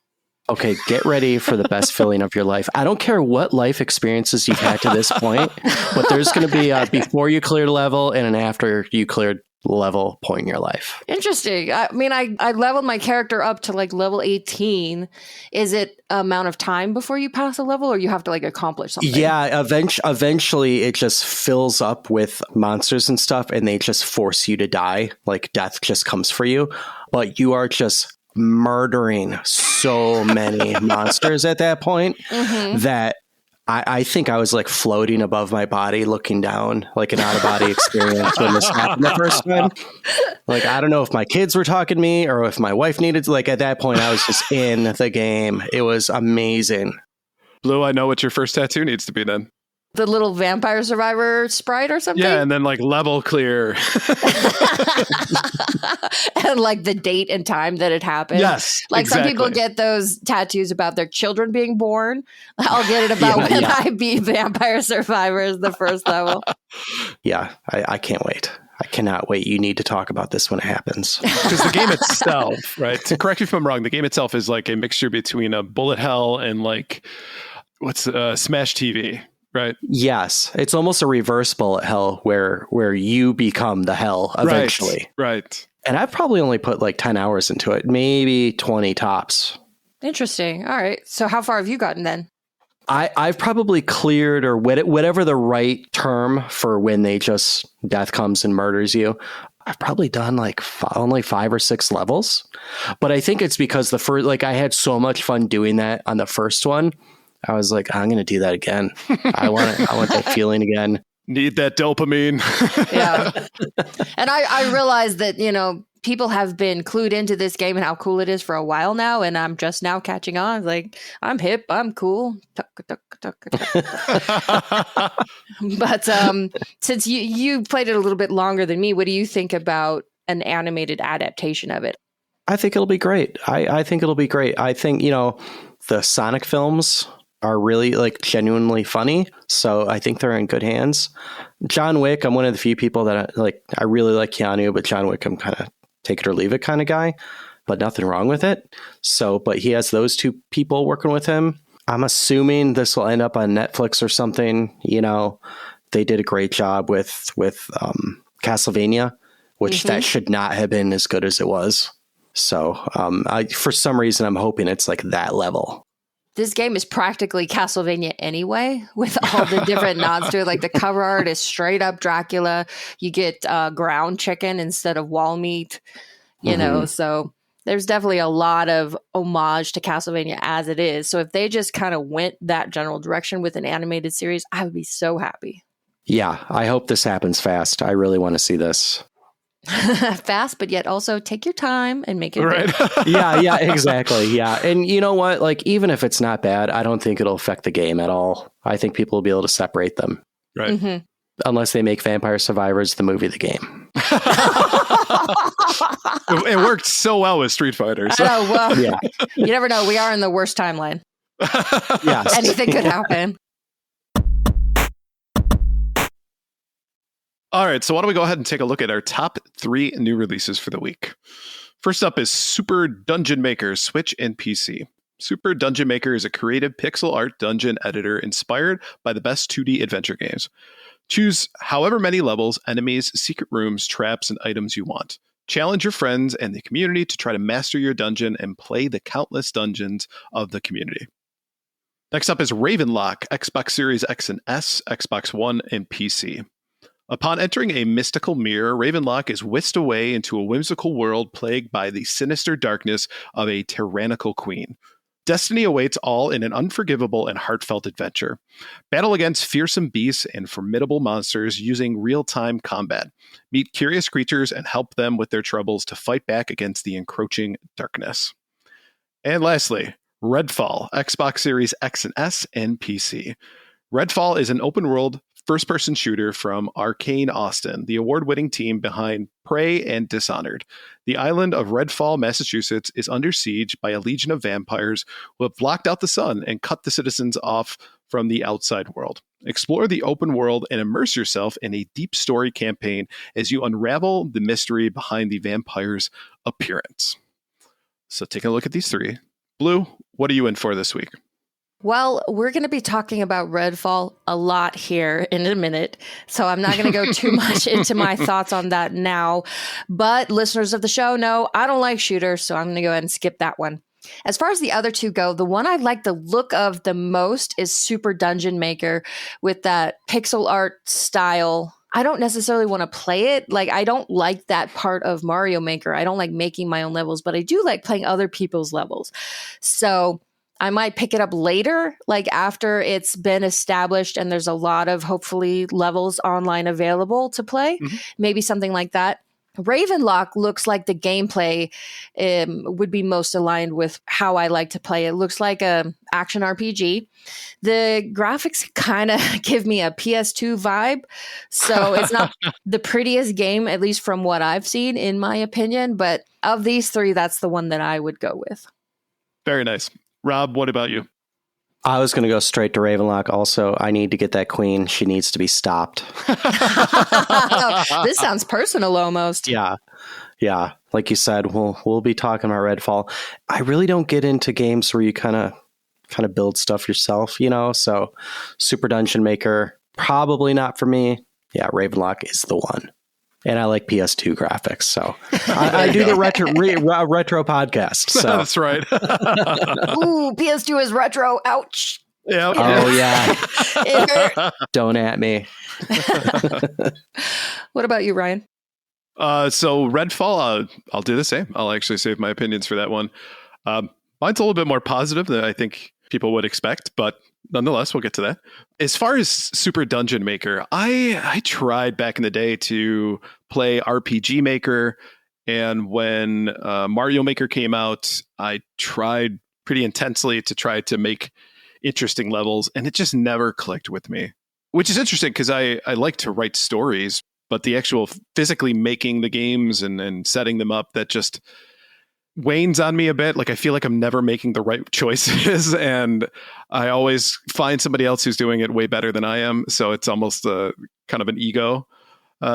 S3: Okay, get ready for the best feeling of your life. I don't care what life experiences you've had to this point, but there's going to be a before you cleared a level and an after you cleared level point in your life.
S4: Interesting. I mean, I leveled my character up to like level 18. Is it amount of time before you pass a level, or you have to like accomplish something?
S3: Yeah, eventually it just fills up with monsters and stuff, and they just force you to die. Like death just comes for you, but you are just murdering so many monsters at that point that I think I was like floating above my body looking down, like an out-of-body experience when this happened the first time. Like, I don't know if my kids were talking to me or if my wife needed to, like at that point I was just in the game. It was amazing.
S2: Blue, I know what your first tattoo needs to be then.
S4: The little Vampire Survivor sprite or something?
S2: Yeah, and then like level clear.
S4: And like the date and time that it happened.
S2: Yes,
S4: like
S2: exactly.
S4: Some people get those tattoos about their children being born. I'll get it about when I beat Vampire Survivors the first level.
S3: Yeah, I can't wait. I cannot wait. You need to talk about this when it happens.
S2: Because the game itself, right? To correct me if I'm wrong, the game itself is like a mixture between a bullet hell and like what's Smash TV. Right. Yes.
S3: It's almost a reverse bullet hell where you become the hell eventually.
S2: Right.
S3: And I've probably only put like 10 hours into it, maybe 20 tops.
S4: Interesting. All right. So how far have you gotten then?
S3: I've probably cleared, or whatever the right term for when they just death comes and murders you. I've probably done like only 5 or 6 levels. But I think it's because the first, like I had so much fun doing that on the first one. I was like, I'm going to do that again. I want that feeling again.
S2: Need that dopamine.
S4: Yeah. And I realized that, people have been clued into this game and how cool it is for a while now. And I'm just now catching on. Like, I'm hip. I'm cool. But since you played it a little bit longer than me, what do you think about an animated adaptation of it?
S3: I think it'll be great. I think it'll be great. I think, the Sonic films are really like genuinely funny. So I think they're in good hands. John Wick, I'm one of the few people that I really like Keanu, but John Wick, I'm kind of take it or leave it kind of guy, but nothing wrong with it. So, but he has those 2 people working with him. I'm assuming this will end up on Netflix or something. You know, they did a great job with Castlevania, which that should not have been as good as it was. So for some reason, I'm hoping it's like that level.
S4: This game is practically Castlevania anyway, with all the different nods to it. Like the cover art is straight up Dracula. You get ground chicken instead of wall meat, you know, so there's definitely a lot of homage to Castlevania as it is. So if they just kind of went that general direction with an animated series, I would be so happy.
S3: Yeah, I hope this happens fast. I really want to see this.
S4: Fast, but yet also take your time and make it
S2: Right.
S3: Yeah, exactly. Yeah. And you know what? Like, even if it's not bad, I don't think it'll affect the game at all. I think people will be able to separate them.
S2: Right.
S3: Unless they make Vampire Survivors the movie the game.
S2: It worked so well with Street Fighter. So.
S4: Oh, well,
S3: Yeah.
S4: you never know. We are in the worst timeline.
S3: Yes.
S4: Anything could happen.
S2: All right, so why don't we go ahead and take a look at our top 3 new releases for the week. First up is Super Dungeon Maker, Switch and PC. Super Dungeon Maker is a creative pixel art dungeon editor inspired by the best 2D adventure games. Choose however many levels, enemies, secret rooms, traps, and items you want. Challenge your friends and the community to try to master your dungeon and play the countless dungeons of the community. Next up is Ravenlock, Xbox Series X and S, Xbox One, and PC. Upon entering a mystical mirror, Ravenlock is whisked away into a whimsical world plagued by the sinister darkness of a tyrannical queen. Destiny awaits all in an unforgivable and heartfelt adventure. Battle against fearsome beasts and formidable monsters using real-time combat. Meet curious creatures and help them with their troubles to fight back against the encroaching darkness. And lastly, Redfall, Xbox Series X and S, and PC. Redfall is an open-world first-person shooter from Arcane Austin, the award-winning team behind Prey and Dishonored. The island of Redfall, Massachusetts, is under siege by a legion of vampires who have blocked out the sun and cut the citizens off from the outside world. Explore the open world and immerse yourself in a deep story campaign as you unravel the mystery behind the vampire's appearance. So taking a look at these 3. Blue, what are you in for this week?
S4: Well, we're going to be talking about Redfall a lot here in a minute, so I'm not going to go too much into my thoughts on that now. But listeners of the show know I don't like shooters, so I'm going to go ahead and skip that one. As far as the other 2 go, the one I like the look of the most is Super Dungeon Maker with that pixel art style. I don't necessarily want to play it. Like, I don't like that part of Mario Maker. I don't like making my own levels, but I do like playing other people's levels. So I might pick it up later, like after it's been established and there's a lot of hopefully levels online available to play. Maybe something like that. Ravenlock looks like the gameplay would be most aligned with how I like to play. It looks like a action RPG. The graphics kind of give me a PS2 vibe. So it's not the prettiest game, at least from what I've seen, in my opinion. But of these 3, that's the one that I would go with.
S2: Very nice. Rob, what about you?
S3: I was going to go straight to Ravenlock. Also, I need to get that queen. She needs to be stopped.
S4: This sounds personal almost.
S3: Yeah. Like you said, we'll be talking about Redfall. I really don't get into games where you kind of build stuff yourself, you know. So, Super Dungeon Maker, probably not for me. Yeah, Ravenlock is the one. And I like PS2 graphics, so I do the retro podcast. So
S2: That's right.
S4: Ooh, PS2 is retro. Ouch.
S2: Yeah.
S3: Oh yeah.
S4: It hurt.
S3: Don't at me.
S4: What about you, Ryan?
S2: So Redfall, I'll do the same. I'll actually save my opinions for that one. Mine's a little bit more positive than I think people would expect, but nonetheless, we'll get to that. As far as Super Dungeon Maker, I tried back in the day to play RPG Maker, and when Mario Maker came out, I tried pretty intensely to try to make interesting levels, and it just never clicked with me. Which is interesting because I like to write stories, but the actual physically making the games and setting them up, that just wanes on me a bit. Like I feel like I'm never making the right choices, and I always find somebody else who's doing it way better than I am. So it's almost kind of an ego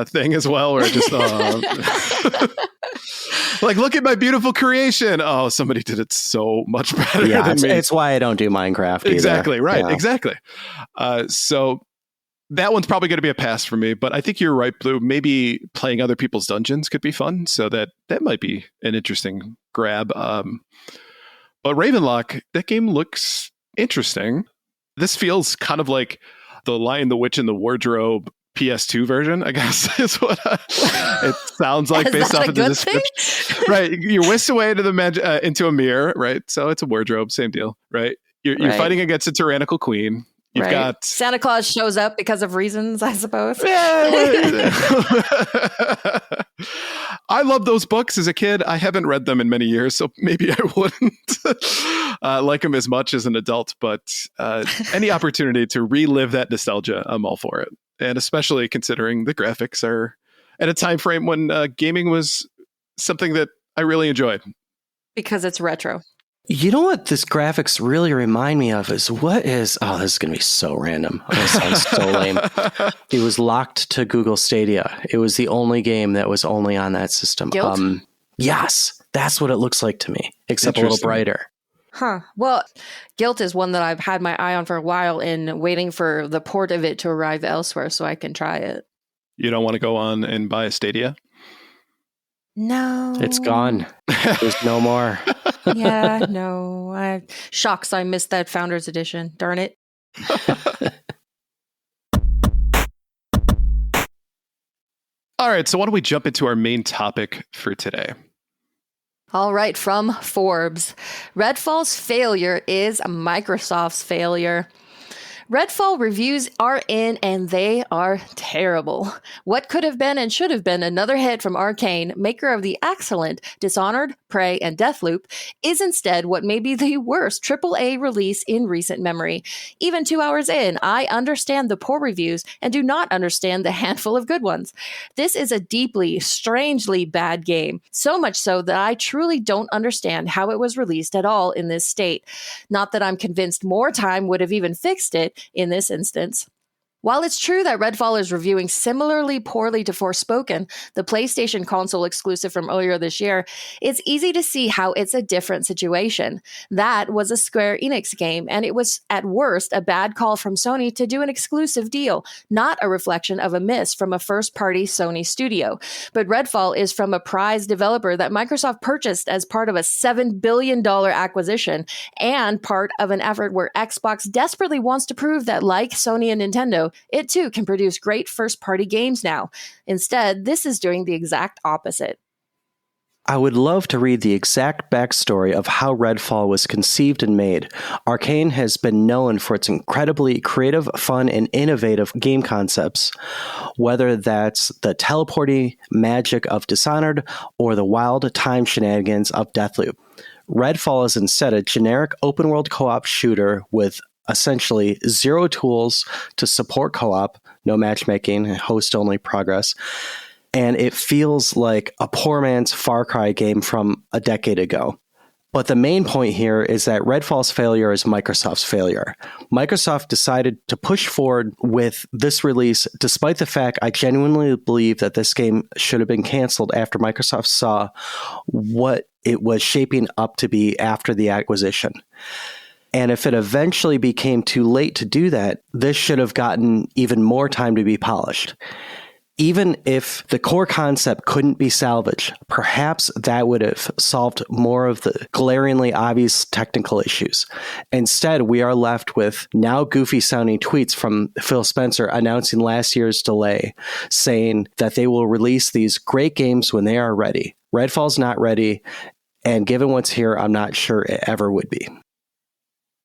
S2: thing as well, where I just Like, look at my beautiful creation. Oh, somebody did it so much better than me.
S3: It's why I don't do Minecraft either.
S2: Exactly, right,
S3: Yeah.
S2: exactly. So that one's probably going to be a pass for me, but I think you're right, Blue. Maybe playing other people's dungeons could be fun, so that might be an interesting grab. But Ravenlock, that game looks interesting. This feels kind of like the Lion, the Witch, and the Wardrobe PS2 version, I guess, is what it sounds like
S4: Is
S2: based
S4: that
S2: off
S4: a
S2: of the
S4: good
S2: description. Right, you're whisked away to the into a mirror, right? So it's a wardrobe, same deal, right? You're
S4: Right.
S2: fighting against a tyrannical queen. You've
S4: Right.
S2: got
S4: Santa Claus shows up because of reasons, I suppose.
S2: I love those books as a kid. I haven't read them in many years, so maybe I wouldn't like them as much as an adult. But any opportunity to relive that nostalgia, I'm all for it. And especially considering the graphics are at a time frame when gaming was something that I really enjoyed.
S4: Because it's retro.
S3: You know what this graphics really remind me of is this is going to be so random. This sounds so lame. It was locked to Google Stadia. It was the only game that was only on that system.
S4: Guilt?
S3: Yes, that's what it looks like to me, except a little
S2: Interesting.
S3: brighter.
S4: Huh. Well, Guilt is one that I've had my eye on for a while and waiting for the port of it to arrive elsewhere so I can try it.
S2: You don't want to go on and buy a Stadia?
S4: No.
S3: It's gone. There's no more.
S4: Yeah, no. Shucks, I missed that Founders Edition. Darn it.
S2: All right, so why don't we jump into our main topic for today?
S4: All right, from Forbes. Redfall's failure is Microsoft's failure. Redfall reviews are in and they are terrible. What could have been and should have been another hit from Arcane, maker of the excellent Dishonored, Prey, and Deathloop, is instead what may be the worst AAA release in recent memory. Even 2 hours in, I understand the poor reviews and do not understand the handful of good ones. This is a deeply, strangely bad game, so much so that I truly don't understand how it was released at all in this state. Not that I'm convinced more time would have even fixed it in this instance. While it's true that Redfall is reviewing similarly poorly to Forspoken, the PlayStation console exclusive from earlier this year, it's easy to see how it's a different situation. That was a Square Enix game, and it was at worst a bad call from Sony to do an exclusive deal, not a reflection of a miss from a first-party Sony studio. But Redfall is from a prized developer that Microsoft purchased as part of a $7 billion acquisition, and part of an effort where Xbox desperately wants to prove that, like Sony and Nintendo, it too can produce great first-party games now. Instead, this is doing the exact opposite.
S3: I would love to read the exact backstory of how Redfall was conceived and made. Arcane has been known for its incredibly creative, fun, and innovative game concepts, whether that's the teleporting magic of Dishonored or the wild time shenanigans of Deathloop. Redfall is instead a generic open-world co-op shooter with essentially zero tools to support co-op, no matchmaking, host-only progress, and it feels like a poor man's Far Cry game from a decade ago. But the main point here is that Redfall's failure is Microsoft's failure. Microsoft decided to push forward with this release, despite the fact I genuinely believe that this game should have been canceled after Microsoft saw what it was shaping up to be after the acquisition. And if it eventually became too late to do that, this should have gotten even more time to be polished. Even if the core concept couldn't be salvaged, perhaps that would have solved more of the glaringly obvious technical issues. Instead, we are left with now goofy-sounding tweets from Phil Spencer announcing last year's delay, saying that they will release these great games when they are ready. Redfall's not ready, and given what's here, I'm not sure it ever would be.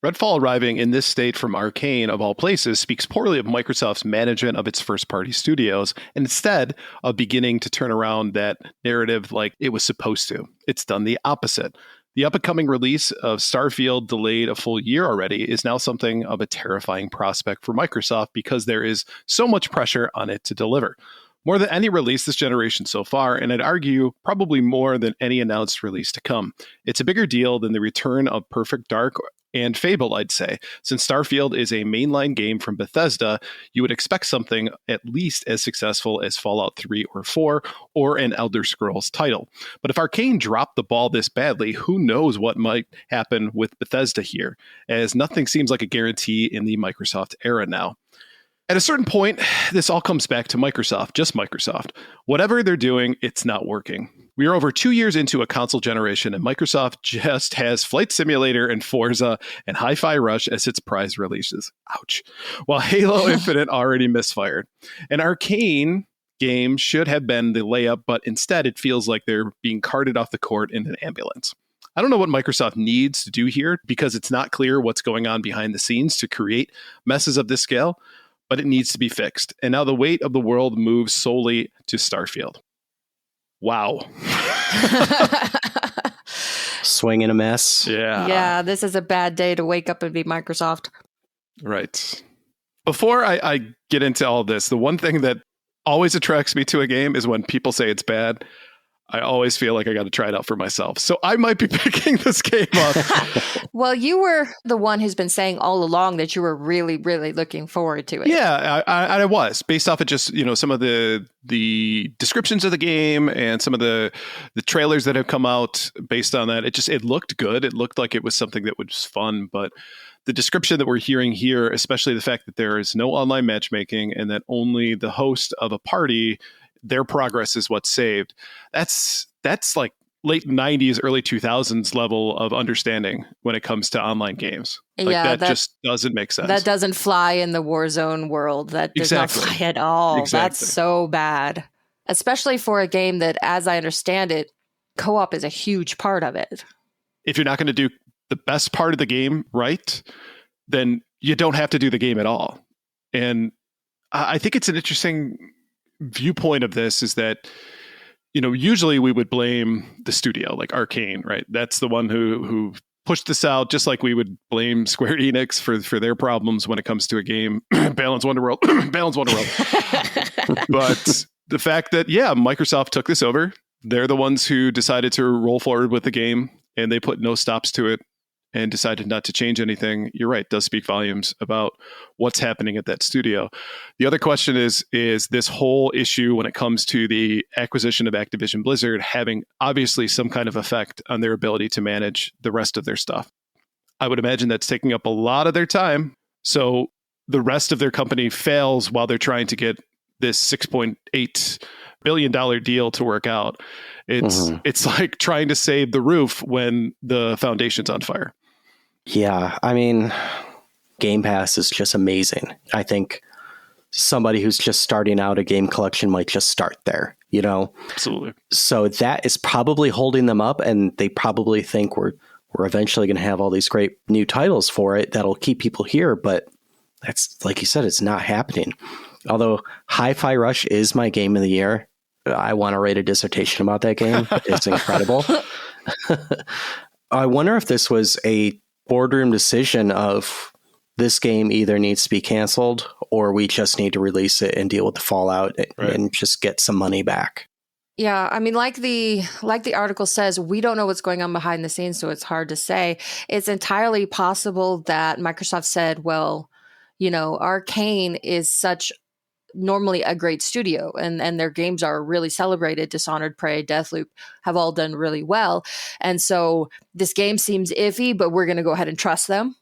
S2: Redfall arriving in this state from Arcane, of all places, speaks poorly of Microsoft's management of its first-party studios, and instead of beginning to turn around that narrative like it was supposed to. It's done the opposite. The up-and-coming release of Starfield, delayed a full year already, is now something of a terrifying prospect for Microsoft because there is so much pressure on it to deliver. more than any release this generation so far, and I'd argue probably more than any announced release to come. It's a bigger deal than the return of Perfect Dark and Fable, I'd say. Since Starfield is a mainline game from Bethesda, you would expect something at least as successful as Fallout 3 or 4 or an Elder Scrolls title. But if Arcane dropped the ball this badly, who knows what might happen with Bethesda here, as nothing seems like a guarantee in the Microsoft era now. At a certain point, this all comes back to Microsoft, just Microsoft. Whatever they're doing, it's not working. We are over 2 years into a console generation, and Microsoft just has Flight Simulator and Forza and Hi-Fi Rush as its prize releases. Ouch. While Halo Infinite already misfired. An Arcane game should have been the layup, but instead it feels like they're being carted off the court in an ambulance. I don't know what Microsoft needs to do here because it's not clear what's going on behind the scenes to create messes of this scale, but it needs to be fixed. And now the weight of the world moves solely to Starfield. Wow.
S3: Swing and a mess.
S2: Yeah.
S4: Yeah, this is a bad day to wake up and be Microsoft.
S2: Right. Before I get into all this, the one thing that always attracts me to a game is when people say it's bad. I always feel like I got to try it out for myself. So I might be picking this game up.
S4: Well, you were the one who's been saying all along that you were really, really looking forward to it.
S2: Yeah, I was, based off of just, some of the descriptions of the game and some of the trailers that have come out based on that. It looked good. It looked like it was something that was fun, but the description that we're hearing here, especially the fact that there is no online matchmaking and that only the host of a party, their progress is what's saved. That's like late 90s, early 2000s level of understanding when it comes to online games. Like that just doesn't make sense.
S4: That doesn't fly in the Warzone world. That does not fly at all.
S2: Exactly.
S4: That's so bad. Especially for a game that, as I understand it, co-op is a huge part of it.
S2: If you're not going to do the best part of the game right, then you don't have to do the game at all. And I think it's an interesting viewpoint of this is that, usually we would blame the studio, like Arcane, right? That's the one who pushed this out, just like we would blame Square Enix for their problems when it comes to a game. Balance Wonderworld. Balance Wonderworld. But the fact that, Microsoft took this over. They're the ones who decided to roll forward with the game, and they put no stops to it and decided not to change anything. You're right, does speak volumes about what's happening at that studio. The other question is this whole issue when it comes to the acquisition of Activision Blizzard having obviously some kind of effect on their ability to manage the rest of their stuff. I would imagine that's taking up a lot of their time. So the rest of their company fails while they're trying to get this $6.8 billion deal to work out. It's like trying to save the roof when the foundation's on fire.
S3: Yeah, I mean, Game Pass is just amazing. I think somebody who's just starting out a game collection might just start there,
S2: Absolutely.
S3: So that is probably holding them up, and they probably think we're eventually going to have all these great new titles for it that'll keep people here, but that's, like you said, it's not happening. Although Hi-Fi Rush is my game of the year. I want to write a dissertation about that game. It's incredible. I wonder if this was a boardroom decision of this game either needs to be canceled or we just need to release it and deal with the fallout and just get some money back.
S4: Yeah, I mean, like the article says, we don't know what's going on behind the scenes, so it's hard to say. It's entirely possible that Microsoft said, well, Arcane is normally a great studio and their games are really celebrated. Dishonored, Prey, Deathloop have all done really well. And so this game seems iffy, but we're going to go ahead and trust them.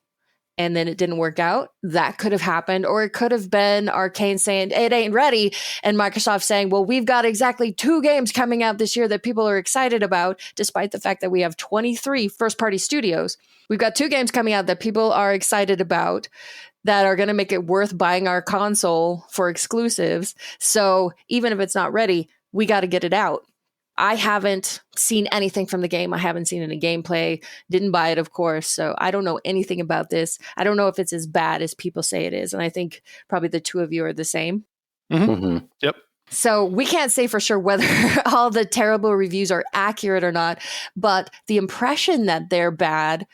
S4: And then it didn't work out. That could have happened. Or it could have been Arcane saying it ain't ready. And Microsoft saying, well, we've got exactly 2 games coming out this year that people are excited about, despite the fact that we have 23 first-party studios. We've got 2 games coming out that people are excited about that are going to make it worth buying our console for exclusives. So even if it's not ready, we got to get it out. I haven't seen anything from the game. I haven't seen any gameplay. Didn't buy it, of course. So I don't know anything about this. I don't know if it's as bad as people say it is. And I think probably the 2 of you are the same.
S2: Yep.
S4: So we can't say for sure whether all the terrible reviews are accurate or not. But the impression that they're bad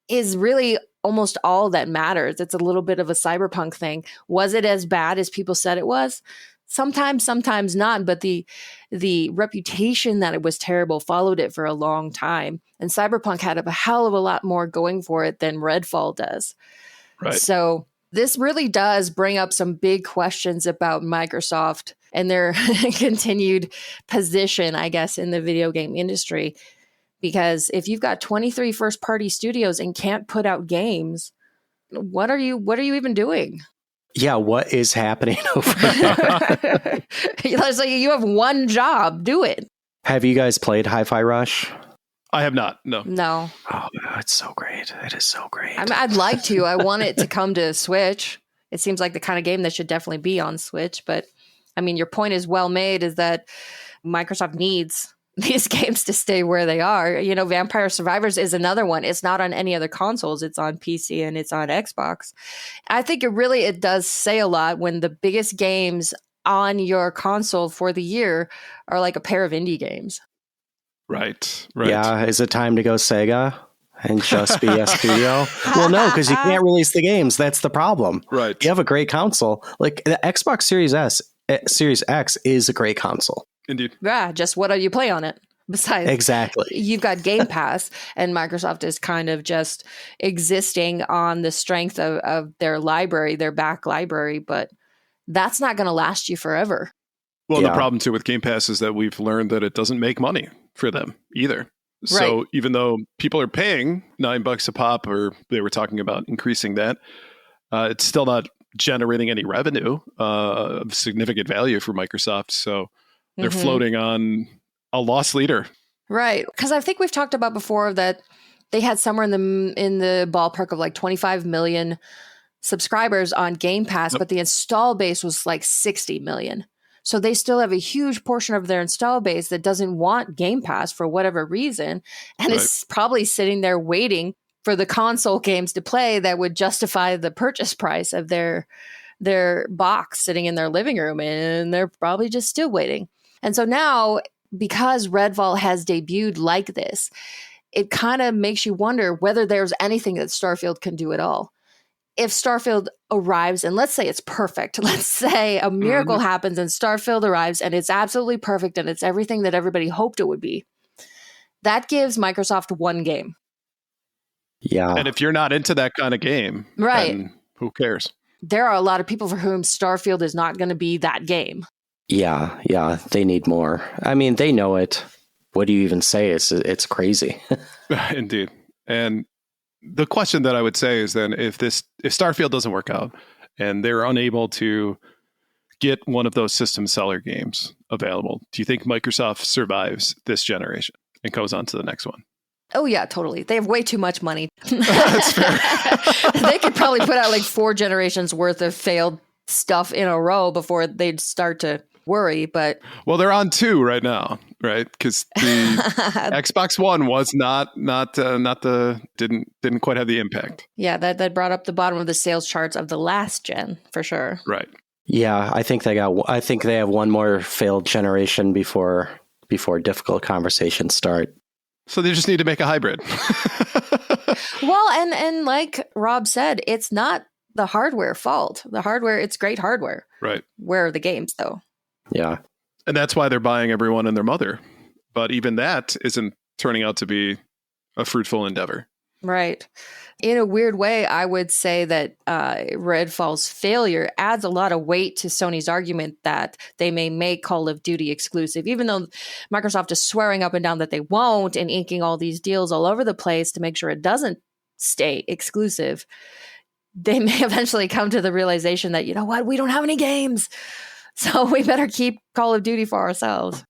S4: is really almost all that matters. It's a little bit of a cyberpunk thing. Was it as bad as people said it was? sometimes not, but the reputation that it was terrible followed it for a long time. And Cyberpunk had a hell of a lot more going for it than Redfall does.
S2: Right.
S4: So this really does bring up some big questions about Microsoft and their continued position, I guess, in the video game industry. Because if you've got 23 first-party studios and can't put out games, what are you even doing?
S3: Yeah, what is happening over there?
S4: It's like you have one job, do it.
S3: Have you guys played Hi-Fi Rush?
S2: I have not. No.
S4: No.
S3: Oh, it's so great. It is so great.
S4: I'd like to. I want it to come to Switch. It seems like the kind of game that should definitely be on Switch. But I mean, your point is well made, is that Microsoft needs these games to stay where they are. You know, Vampire Survivors is another one. It's not on any other consoles. It's on PC and it's on Xbox. I think it does say a lot when the biggest games on your console for the year are like a pair of indie games.
S2: Right.
S3: Yeah, is it time to go Sega and just be a studio? Well, no, because you can't release the games. That's the problem.
S2: Right.
S3: You have a great console. Like the Xbox Series X is a great console.
S2: Indeed.
S4: Yeah, just what do you play on it? Besides,
S3: exactly,
S4: you've got Game Pass, and Microsoft is kind of just existing on the strength of their library, their back library, but that's not going to last you forever.
S2: Well, the problem too with Game Pass is that we've learned that it doesn't make money for them either. So
S4: Right.
S2: even though people are paying $9 a pop, or they were talking about increasing that, it's still not generating any revenue of significant value for Microsoft. So they're floating on a loss leader.
S4: Right. Because I think we've talked about before that they had somewhere in the ballpark of like 25 million subscribers on Game Pass, but the install base was like 60 million. So they still have a huge portion of their install base that doesn't want Game Pass for whatever reason, and is probably sitting there waiting for the console games to play that would justify the purchase price of their box sitting in their living room, and they're probably just still waiting. And so now, because Redfall has debuted like this, it kind of makes you wonder whether there's anything that Starfield can do at all. If Starfield arrives, and let's say it's perfect, let's say a miracle happens and Starfield arrives and it's absolutely perfect and it's everything that everybody hoped it would be, that gives Microsoft one game.
S3: Yeah.
S2: And if you're not into that kind of game, then who cares?
S4: There are a lot of people for whom Starfield is not going to be that game.
S3: Yeah, they need more. I mean, they know it. What do you even say? It's crazy.
S2: Indeed. And the question that I would say is then if Starfield doesn't work out and they're unable to get one of those system seller games available, do you think Microsoft survives this generation and goes on to the next one?
S4: Oh, yeah, totally. They have way too much money.
S2: That's fair.
S4: They could probably put out like 4 generations worth of failed stuff in a row before they'd start to worry. But
S2: well, they're on 2 right now, right? Because the Xbox One was didn't quite have the impact.
S4: Yeah, that brought up the bottom of the sales charts of the last gen for sure.
S2: Right.
S3: Yeah, I think they have one more failed generation before difficult conversations start.
S2: So they just need to make a hybrid.
S4: Well, and like Rob said, it's not the hardware fault. The hardware, it's great hardware.
S2: Right.
S4: Where are the games though?
S3: Yeah.
S2: And that's why they're buying everyone and their mother. But even that isn't turning out to be a fruitful endeavor.
S4: Right. In a weird way, I would say that Redfall's failure adds a lot of weight to Sony's argument that they may make Call of Duty exclusive, even though Microsoft is swearing up and down that they won't and inking all these deals all over the place to make sure it doesn't stay exclusive. They may eventually come to the realization that, you know what, we don't have any games, so we better keep Call of Duty for ourselves.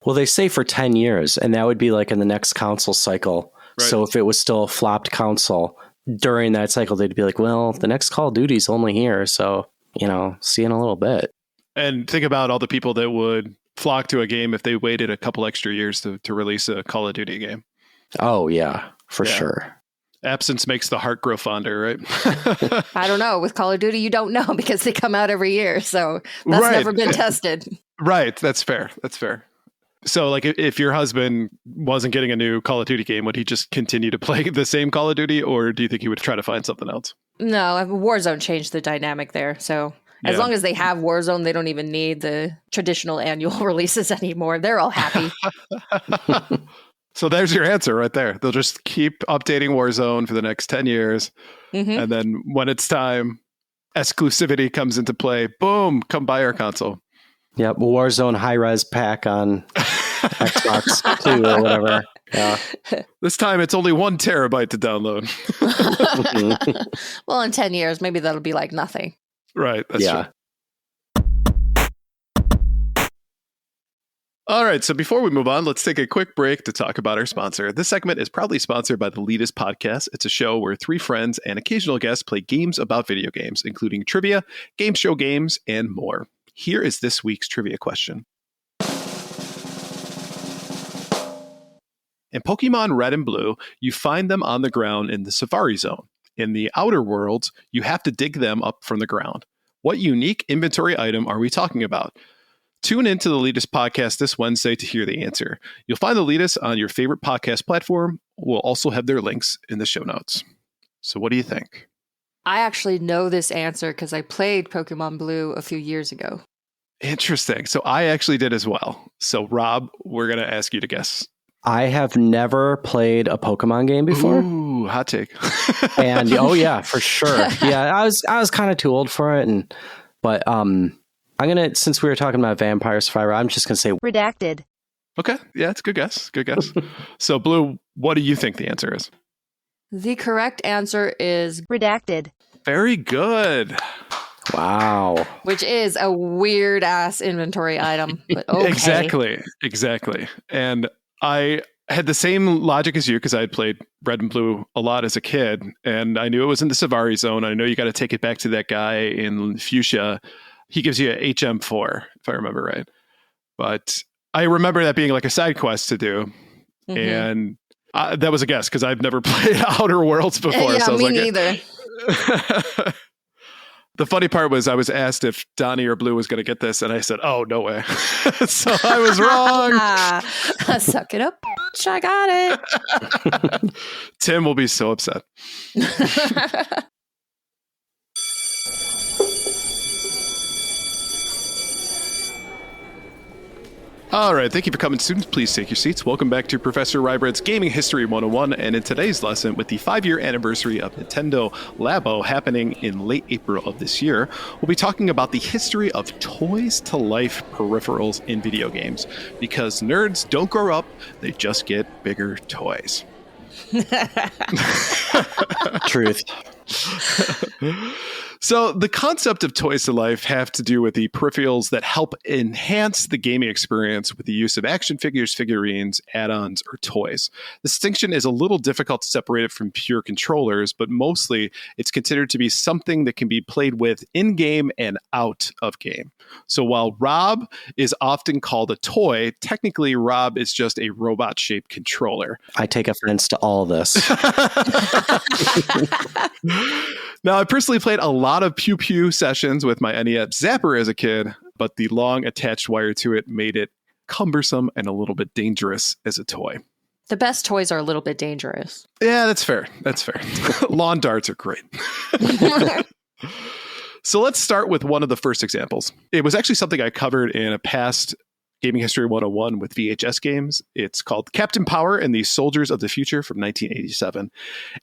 S3: Well, they say for 10 years, and that would be like in the next console cycle. Right. So if it was still a flopped console during that cycle, they'd be like, well, the next Call of Duty's only here. So, see you in a little bit.
S2: And think about all the people that would flock to a game if they waited a couple extra years to release a Call of Duty game.
S3: Oh, yeah, for sure.
S2: Absence makes the heart grow fonder, right?
S4: I don't know. With Call of Duty, you don't know because they come out every year. So that's never been tested.
S2: Right. That's fair. So, like, if your husband wasn't getting a new Call of Duty game, would he just continue to play the same Call of Duty, or do you think he would try to find something else?
S4: No, Warzone changed the dynamic there. So As long as they have Warzone, they don't even need the traditional annual releases anymore. They're all happy.
S2: So there's your answer right there. They'll just keep updating Warzone for the next 10 years. And then when it's time, exclusivity comes into play. Boom, come buy our console.
S3: Yep, Warzone high-res pack on Xbox 2 or whatever. Yeah.
S2: This time it's only 1 terabyte to download.
S4: Well, in 10 years, maybe that'll be like nothing.
S2: Right, that's true. All right, so before we move on, let's take a quick break to talk about our sponsor. This segment is proudly sponsored by the Leadus Podcast. It's a show where 3 friends and occasional guests play games about video games, including trivia, game show games, and more. Here is this week's trivia question. In Pokemon Red and Blue, you find them on the ground in the Safari Zone. In the Outer Worlds, you have to dig them up from the ground. What unique inventory item are we talking about? Tune into the Leadus Podcast this Wednesday to hear the answer. You'll find the Leadus on your favorite podcast platform. We'll also have their links in the show notes. So what do you think?
S4: I actually know this answer because I played Pokemon Blue a few years ago.
S2: Interesting. So I actually did as well. So Rob, we're going to ask you to guess.
S3: I have never played a Pokemon game before.
S2: Ooh, hot take.
S3: And oh yeah, for sure. Yeah, I was kind of too old for it, but I'm gonna, since we were talking about Vampire Survivor, I'm just gonna say
S6: redacted.
S2: Okay, yeah, it's a good guess. Good guess. So Blue, what do you think the answer is?
S4: The correct answer is
S6: redacted.
S2: Very good.
S3: wow.
S4: Which is a weird ass inventory item, but okay.
S2: Exactly. And I had the same logic as you because I had played Red and Blue a lot as a kid, and I knew it was in the Safari Zone. I know you got to take it back to that guy in Fuchsia. He gives you a HM4, if I remember right. But I remember that being like a side quest to do, and that was a guess because I've never played Outer Worlds before.
S4: Yeah,
S2: so I was
S4: me
S2: like,
S4: neither.
S2: The funny part was I was asked if Donnie or Blue was going to get this, and I said, oh, no way. So I was wrong.
S4: Suck it up. I got it.
S2: Tim will be so upset. All right, thank you for coming, students. Please take your seats. Welcome back to Professor Ryebread's Gaming History 101. And in today's lesson, with the 5-year anniversary of Nintendo Labo happening in late April of this year, we'll be talking about the history of toys-to-life peripherals in video games. Because nerds don't grow up, they just get bigger toys.
S3: Truth.
S2: So the concept of toys to life have to do with the peripherals that help enhance the gaming experience with the use of action figures, figurines, add-ons, or toys. The distinction is a little difficult to separate it from pure controllers, but mostly it's considered to be something that can be played with in-game and out of game. So while Rob is often called a toy, technically Rob is just a robot-shaped controller.
S3: I take offense to all this.
S2: Now, I personally played a lot of Pew Pew sessions with my NES Zapper as a kid, but the long attached wire to it made it cumbersome and a little bit dangerous as a toy.
S4: The best toys are a little bit dangerous.
S2: Yeah, that's fair. That's fair. Lawn darts are great. So let's start with one of the first examples. It was actually something I covered in a past Gaming History 101 with VHS games. It's called Captain Power and the Soldiers of the Future from 1987.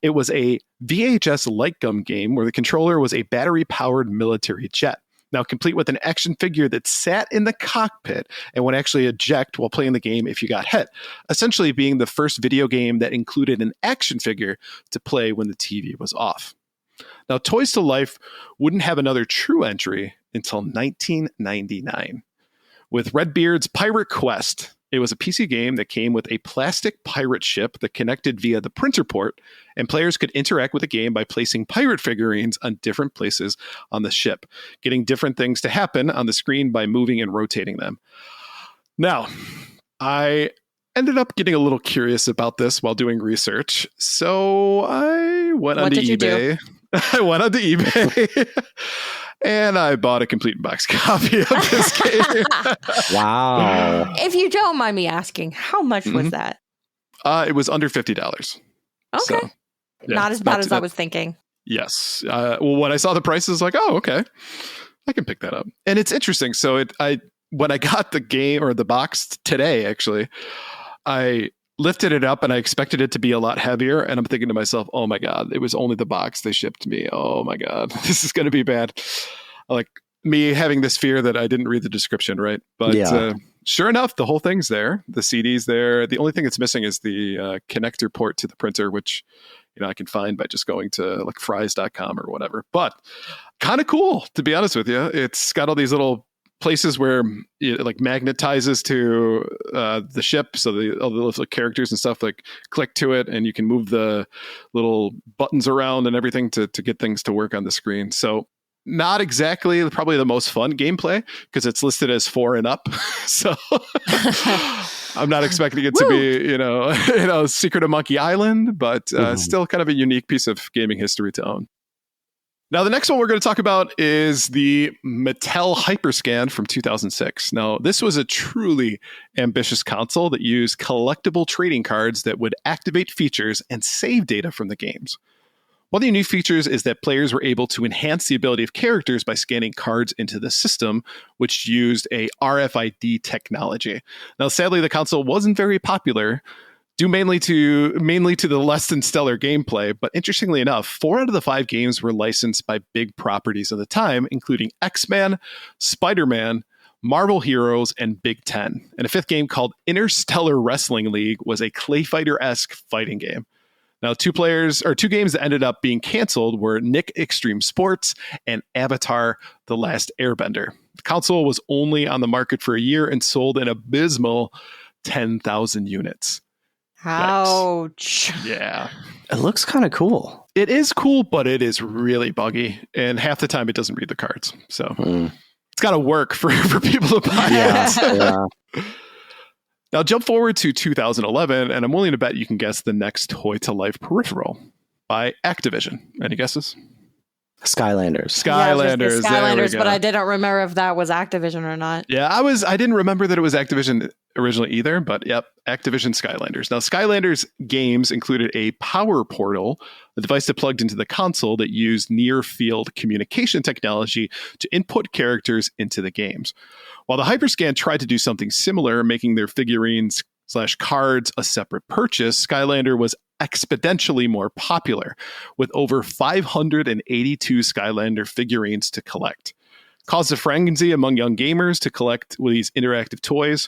S2: It was a VHS light gun game where the controller was a battery-powered military jet. Now, complete with an action figure that sat in the cockpit and would actually eject while playing the game if you got hit, essentially being the first video game that included an action figure to play when the TV was off. Now, Toys to Life wouldn't have another true entry until 1999. With Redbeard's Pirate Quest, it was a PC game that came with a plastic pirate ship that connected via the printer port, and players could interact with the game by placing pirate figurines on different places on the ship, getting different things to happen on the screen by moving and rotating them. Now, I ended up getting a little curious about this while doing research, so I went onto eBay. I went onto eBay. And I bought a complete box copy of this game.
S3: Wow.
S4: If you don't mind me asking, how much was that?
S2: It was under $50.
S4: Okay.
S2: So, yeah,
S4: not as bad as I was thinking.
S2: Yes. Well, when I saw the prices, like, oh, okay. I can pick that up. And it's interesting. So when I got the game or the box today, actually, I lifted it up and I expected it to be a lot heavier. And I'm thinking to myself, oh my God, it was only the box they shipped me. Oh my God, this is going to be bad. Like me having this fear that I didn't read the description, right? But sure enough, the whole thing's there. The CD's there. The only thing that's missing is the connector port to the printer, which I can find by just going to like fries.com or whatever. But kind of cool, to be honest with you. It's got all these little places where it like magnetizes to the ship, so all the little characters and stuff like click to it, and you can move the little buttons around and everything to get things to work on the screen. So not exactly probably the most fun gameplay because it's listed as 4 and up. So I'm not expecting it to be, Secret of Monkey Island, but still kind of a unique piece of gaming history to own. Now, the next one we're going to talk about is the Mattel Hyperscan from 2006. Now, this was a truly ambitious console that used collectible trading cards that would activate features and save data from the games. One of the unique features is that players were able to enhance the ability of characters by scanning cards into the system, which used a RFID technology. Now, sadly, the console wasn't very popular, due mainly to the less than stellar gameplay, but interestingly enough, 4 out of the 5 games were licensed by big properties of the time, including X-Men, Spider-Man, Marvel Heroes, and Big Ten. And a 5th game called Interstellar Wrestling League was a clay fighter-esque fighting game. Now, 2 games that ended up being canceled were Nick Extreme Sports and Avatar: The Last Airbender. The console was only on the market for a year and sold an abysmal 10,000 units.
S4: Ouch.
S2: Yikes. Yeah.
S3: It looks kind of cool.
S2: It is cool, but it is really buggy. And half the time it doesn't read the cards. So it's got to work for people to buy it.
S3: Yeah.
S2: Now jump forward to 2011, and I'm willing to bet you can guess the next toy-to-life peripheral by Activision. Any guesses?
S3: Skylanders.
S2: Skylanders,
S4: Skylanders, but I didn't remember if that was Activision or not.
S2: Yeah, I didn't remember that it was Activision originally either, but yep, Activision Skylanders. Now, Skylanders games included a power portal, a device that plugged into the console that used near-field communication technology to input characters into the games. While the Hyperscan tried to do something similar, making their figurines/cards a separate purchase, Skylander was exponentially more popular, with over 582 Skylander figurines to collect. Caused a frenzy among young gamers to collect these interactive toys,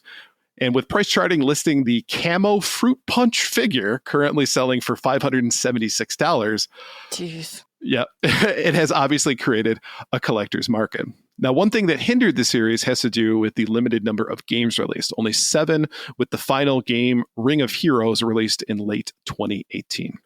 S2: and with price charting listing the Camo Fruit Punch figure currently selling for $576.
S4: Jeez.
S2: Yeah, it has obviously created a collector's market. Now, one thing that hindered the series has to do with the limited number of games released. Only 7, with the final game, Ring of Heroes, released in late 2018.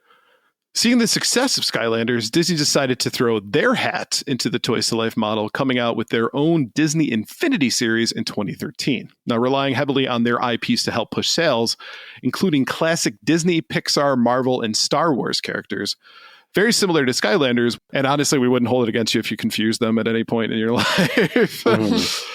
S2: Seeing the success of Skylanders, Disney decided to throw their hat into the Toys to Life model, coming out with their own Disney Infinity series in 2013. Now, relying heavily on their IPs to help push sales, including classic Disney, Pixar, Marvel, and Star Wars characters. Very similar to Skylanders, and honestly, we wouldn't hold it against you if you confused them at any point in your life.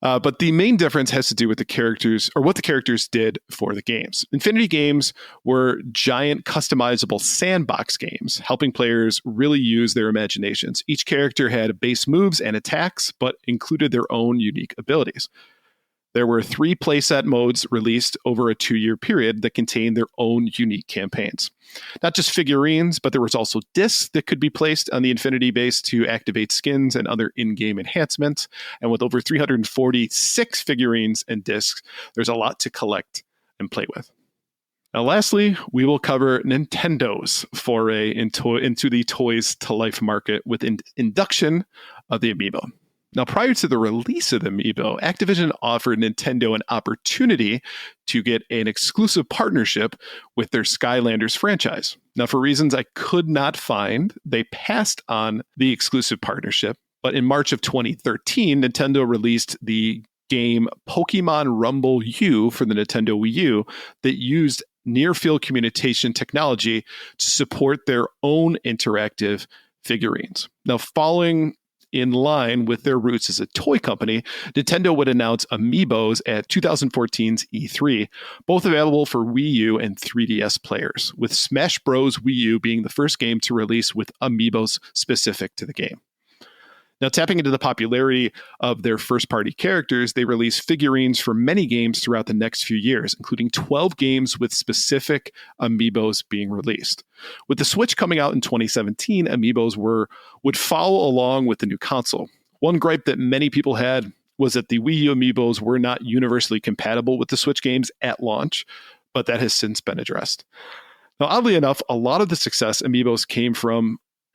S2: But the main difference has to do with the characters, or what the characters did for the games. Infinity games were giant customizable sandbox games, helping players really use their imaginations. Each character had base moves and attacks, but included their own unique abilities. There were 3 playset modes released over a 2-year period that contained their own unique campaigns. Not just figurines, but there was also discs that could be placed on the Infinity base to activate skins and other in-game enhancements. And with over 346 figurines and discs, there's a lot to collect and play with. Now, lastly, we will cover Nintendo's foray into the Toys to Life market with induction of the Amiibo. Now, prior to the release of the Amiibo, Activision offered Nintendo an opportunity to get an exclusive partnership with their Skylanders franchise. Now, for reasons I could not find, they passed on the exclusive partnership. But in March of 2013, Nintendo released the game Pokemon Rumble U for the Nintendo Wii U that used near-field communication technology to support their own interactive figurines. Now, following in line with their roots as a toy company, Nintendo would announce Amiibos at 2014's E3, both available for Wii U and 3DS players, with Smash Bros. Wii U being the first game to release with Amiibos specific to the game. Now, tapping into the popularity of their first-party characters, they released figurines for many games throughout the next few years, including 12 games with specific amiibos being released. With the Switch coming out in 2017, amiibos would follow along with the new console. One gripe that many people had was that the Wii U amiibos were not universally compatible with the Switch games at launch, but that has since been addressed. Now, oddly enough, a lot of the success amiibos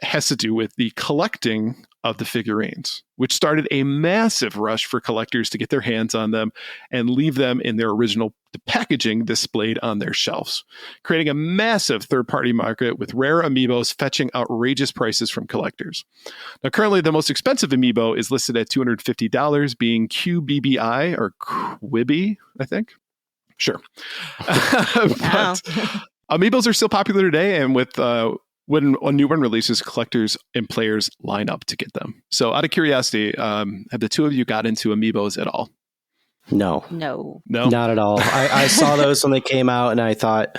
S2: has to do with the collecting of the figurines, which started a massive rush for collectors to get their hands on them and leave them in their original packaging displayed on their shelves, creating a massive third-party market with rare amiibos fetching outrageous prices from collectors. Now, currently, the most expensive amiibo is listed at $250, being QBBI or Quibi, I think. Sure. But amiibos are still popular today, and with when a new one releases, collectors and players line up to get them. So out of curiosity, have the two of you got into amiibos at all?
S3: No, not at all. I saw those when they came out and I thought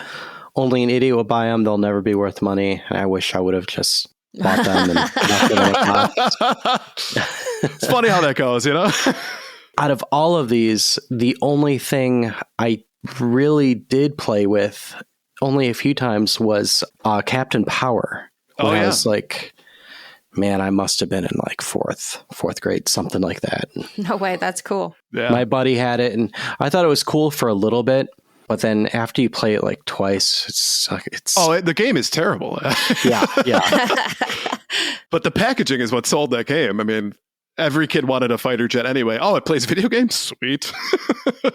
S3: only an idiot would buy them. They'll never be worth money. And I wish I would have just bought them. And
S2: It's funny how that goes, you know?
S3: Out of all of these, the only thing I really did play with only a few times was Captain Power. When I was like, man, I must have been in like fourth grade, something like that.
S4: No way, that's cool.
S2: Yeah.
S3: My buddy had it, and I thought it was cool for a little bit, but then after you play it like twice, it's
S2: the game is terrible.
S3: yeah.
S2: But the packaging is what sold that game. I mean, every kid wanted a fighter jet anyway. Oh, it plays video games? Sweet.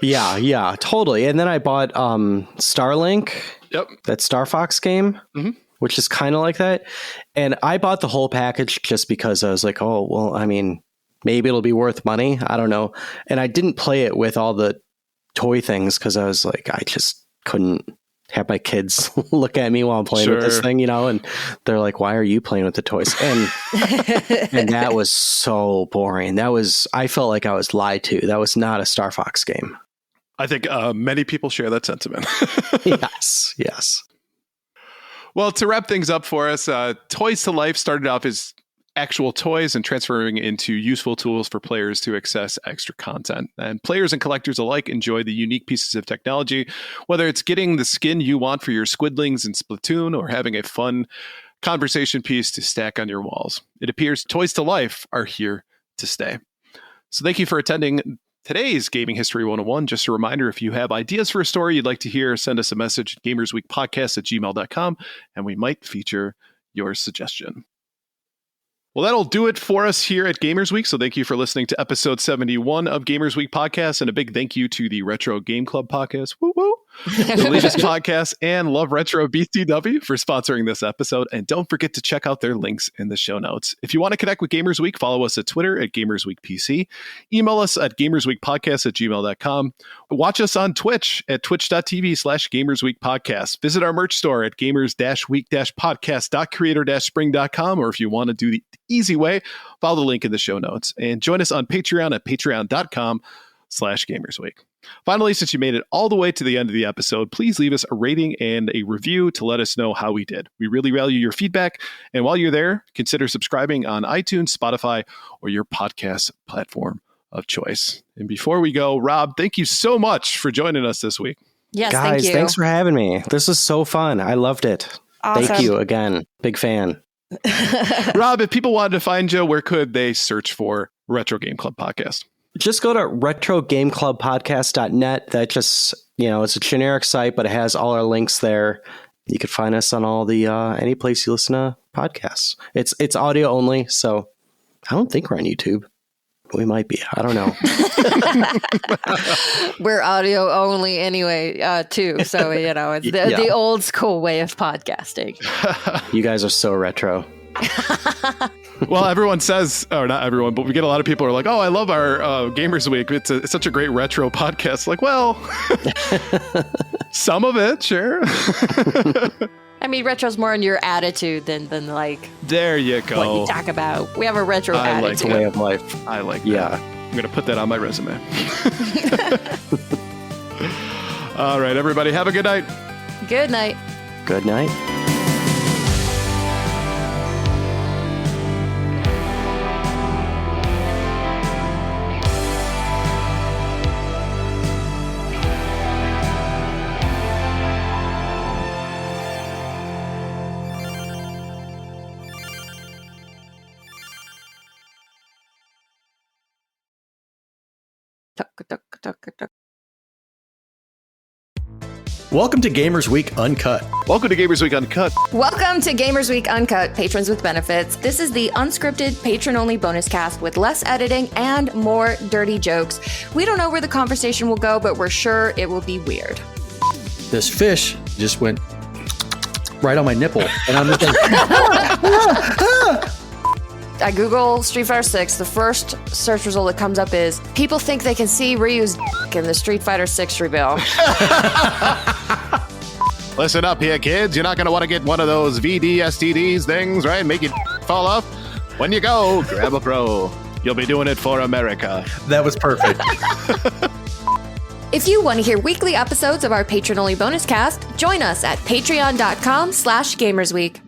S3: Yeah, totally. And then I bought Starlink.
S2: Yep.
S3: That Star Fox game, which is kind of like that. And I bought the whole package just because I was like, oh, well, I mean, maybe it'll be worth money. I don't know. And I didn't play it with all the toy things because I was like, I just couldn't have my kids look at me while I'm playing with this thing, you know, and they're like, why are you playing with the toys? And and that was so boring. I felt like I was lied to. That was not a Star Fox game.
S2: I think many people share that sentiment.
S3: Yes.
S2: Well, to wrap things up for us, Toys to Life started off as actual toys and transferring into useful tools for players to access extra content. And players and collectors alike enjoy the unique pieces of technology, whether it's getting the skin you want for your squidlings in Splatoon or having a fun conversation piece to stack on your walls. It appears Toys to Life are here to stay. So thank you for attending today's Gaming History 101. Just a reminder, if you have ideas for a story you'd like to hear, send us a message at gamersweekpodcast@gmail.com, and we might feature your suggestion. Well, that'll do it for us here at Gamers Week. So thank you for listening to episode 71 of Gamers Week Podcast, and a big thank you to the Retro Game Club Podcast, the latest podcast, and Love Retro BTW for sponsoring this episode. And don't forget to check out their links in the show notes. If you want to connect with Gamers Week, follow us at Twitter at GamersWeekPC. Email us at gamersweekpodcast@gmail.com. Watch us on Twitch at twitch.tv/GamersWeekPodcast. Visit our merch store at gamers-week-podcast.creator-spring.com. Or if you want to do the easy way, follow the link in the show notes. And join us on Patreon at patreon.com/GamersWeek. Finally, since you made it all the way to the end of the episode, please leave us a rating and a review to let us know how we did. We really value your feedback. And while you're there, consider subscribing on iTunes, Spotify, or your podcast platform of choice. And before we go, Rob, thank you so much for joining us this week.
S4: Yes,
S3: guys,
S4: thank you.
S3: Thanks for having me. This was so fun. I loved it.
S4: Awesome.
S3: Thank you again. Big fan.
S2: Rob, if people wanted to find you, where could they search for Retro Game Club Podcast?
S3: Just go to retrogameclubpodcast.net. That just, it's a generic site, but it has all our links there. You can find us on all the any place you listen to podcasts. It's audio only, so I don't think we're on YouTube. We might be. I don't know.
S4: We're audio only anyway, too. So, it's the old school way of podcasting.
S3: You guys are so retro.
S2: Well, everyone says, or not everyone, but we get a lot of people who are like, oh, I love our Gamers Week. It's such a great retro podcast. Like, well, some of it, sure.
S4: I mean, retro's more in your attitude than like...
S2: There you go.
S4: What you talk about. We have a retro attitude.
S3: It's a way of life.
S2: I like
S3: that.
S2: Yeah. I'm going to put that on my resume. All right, everybody, have a good night.
S4: Good night.
S3: Good night.
S6: Welcome to Gamers Week Uncut.
S2: Welcome to Gamers Week Uncut.
S4: Welcome to Gamers Week Uncut, patrons with benefits. This is the unscripted, patron-only bonus cast with less editing and more dirty jokes. We don't know where the conversation will go, but we're sure it will be weird.
S6: This fish just went right on my nipple, and I'm just like,
S4: I Google Street Fighter 6. The first search result that comes up is people think they can see Ryu's in the Street Fighter 6 reveal.
S2: Listen up here, kids. You're not going to want to get one of those VDSTDs things, right? Make it fall off. When you go, grab a pro. You'll be doing it for America.
S6: that was perfect.
S4: If you want to hear weekly episodes of our patron-only bonus cast, join us at patreon.com/gamersweek.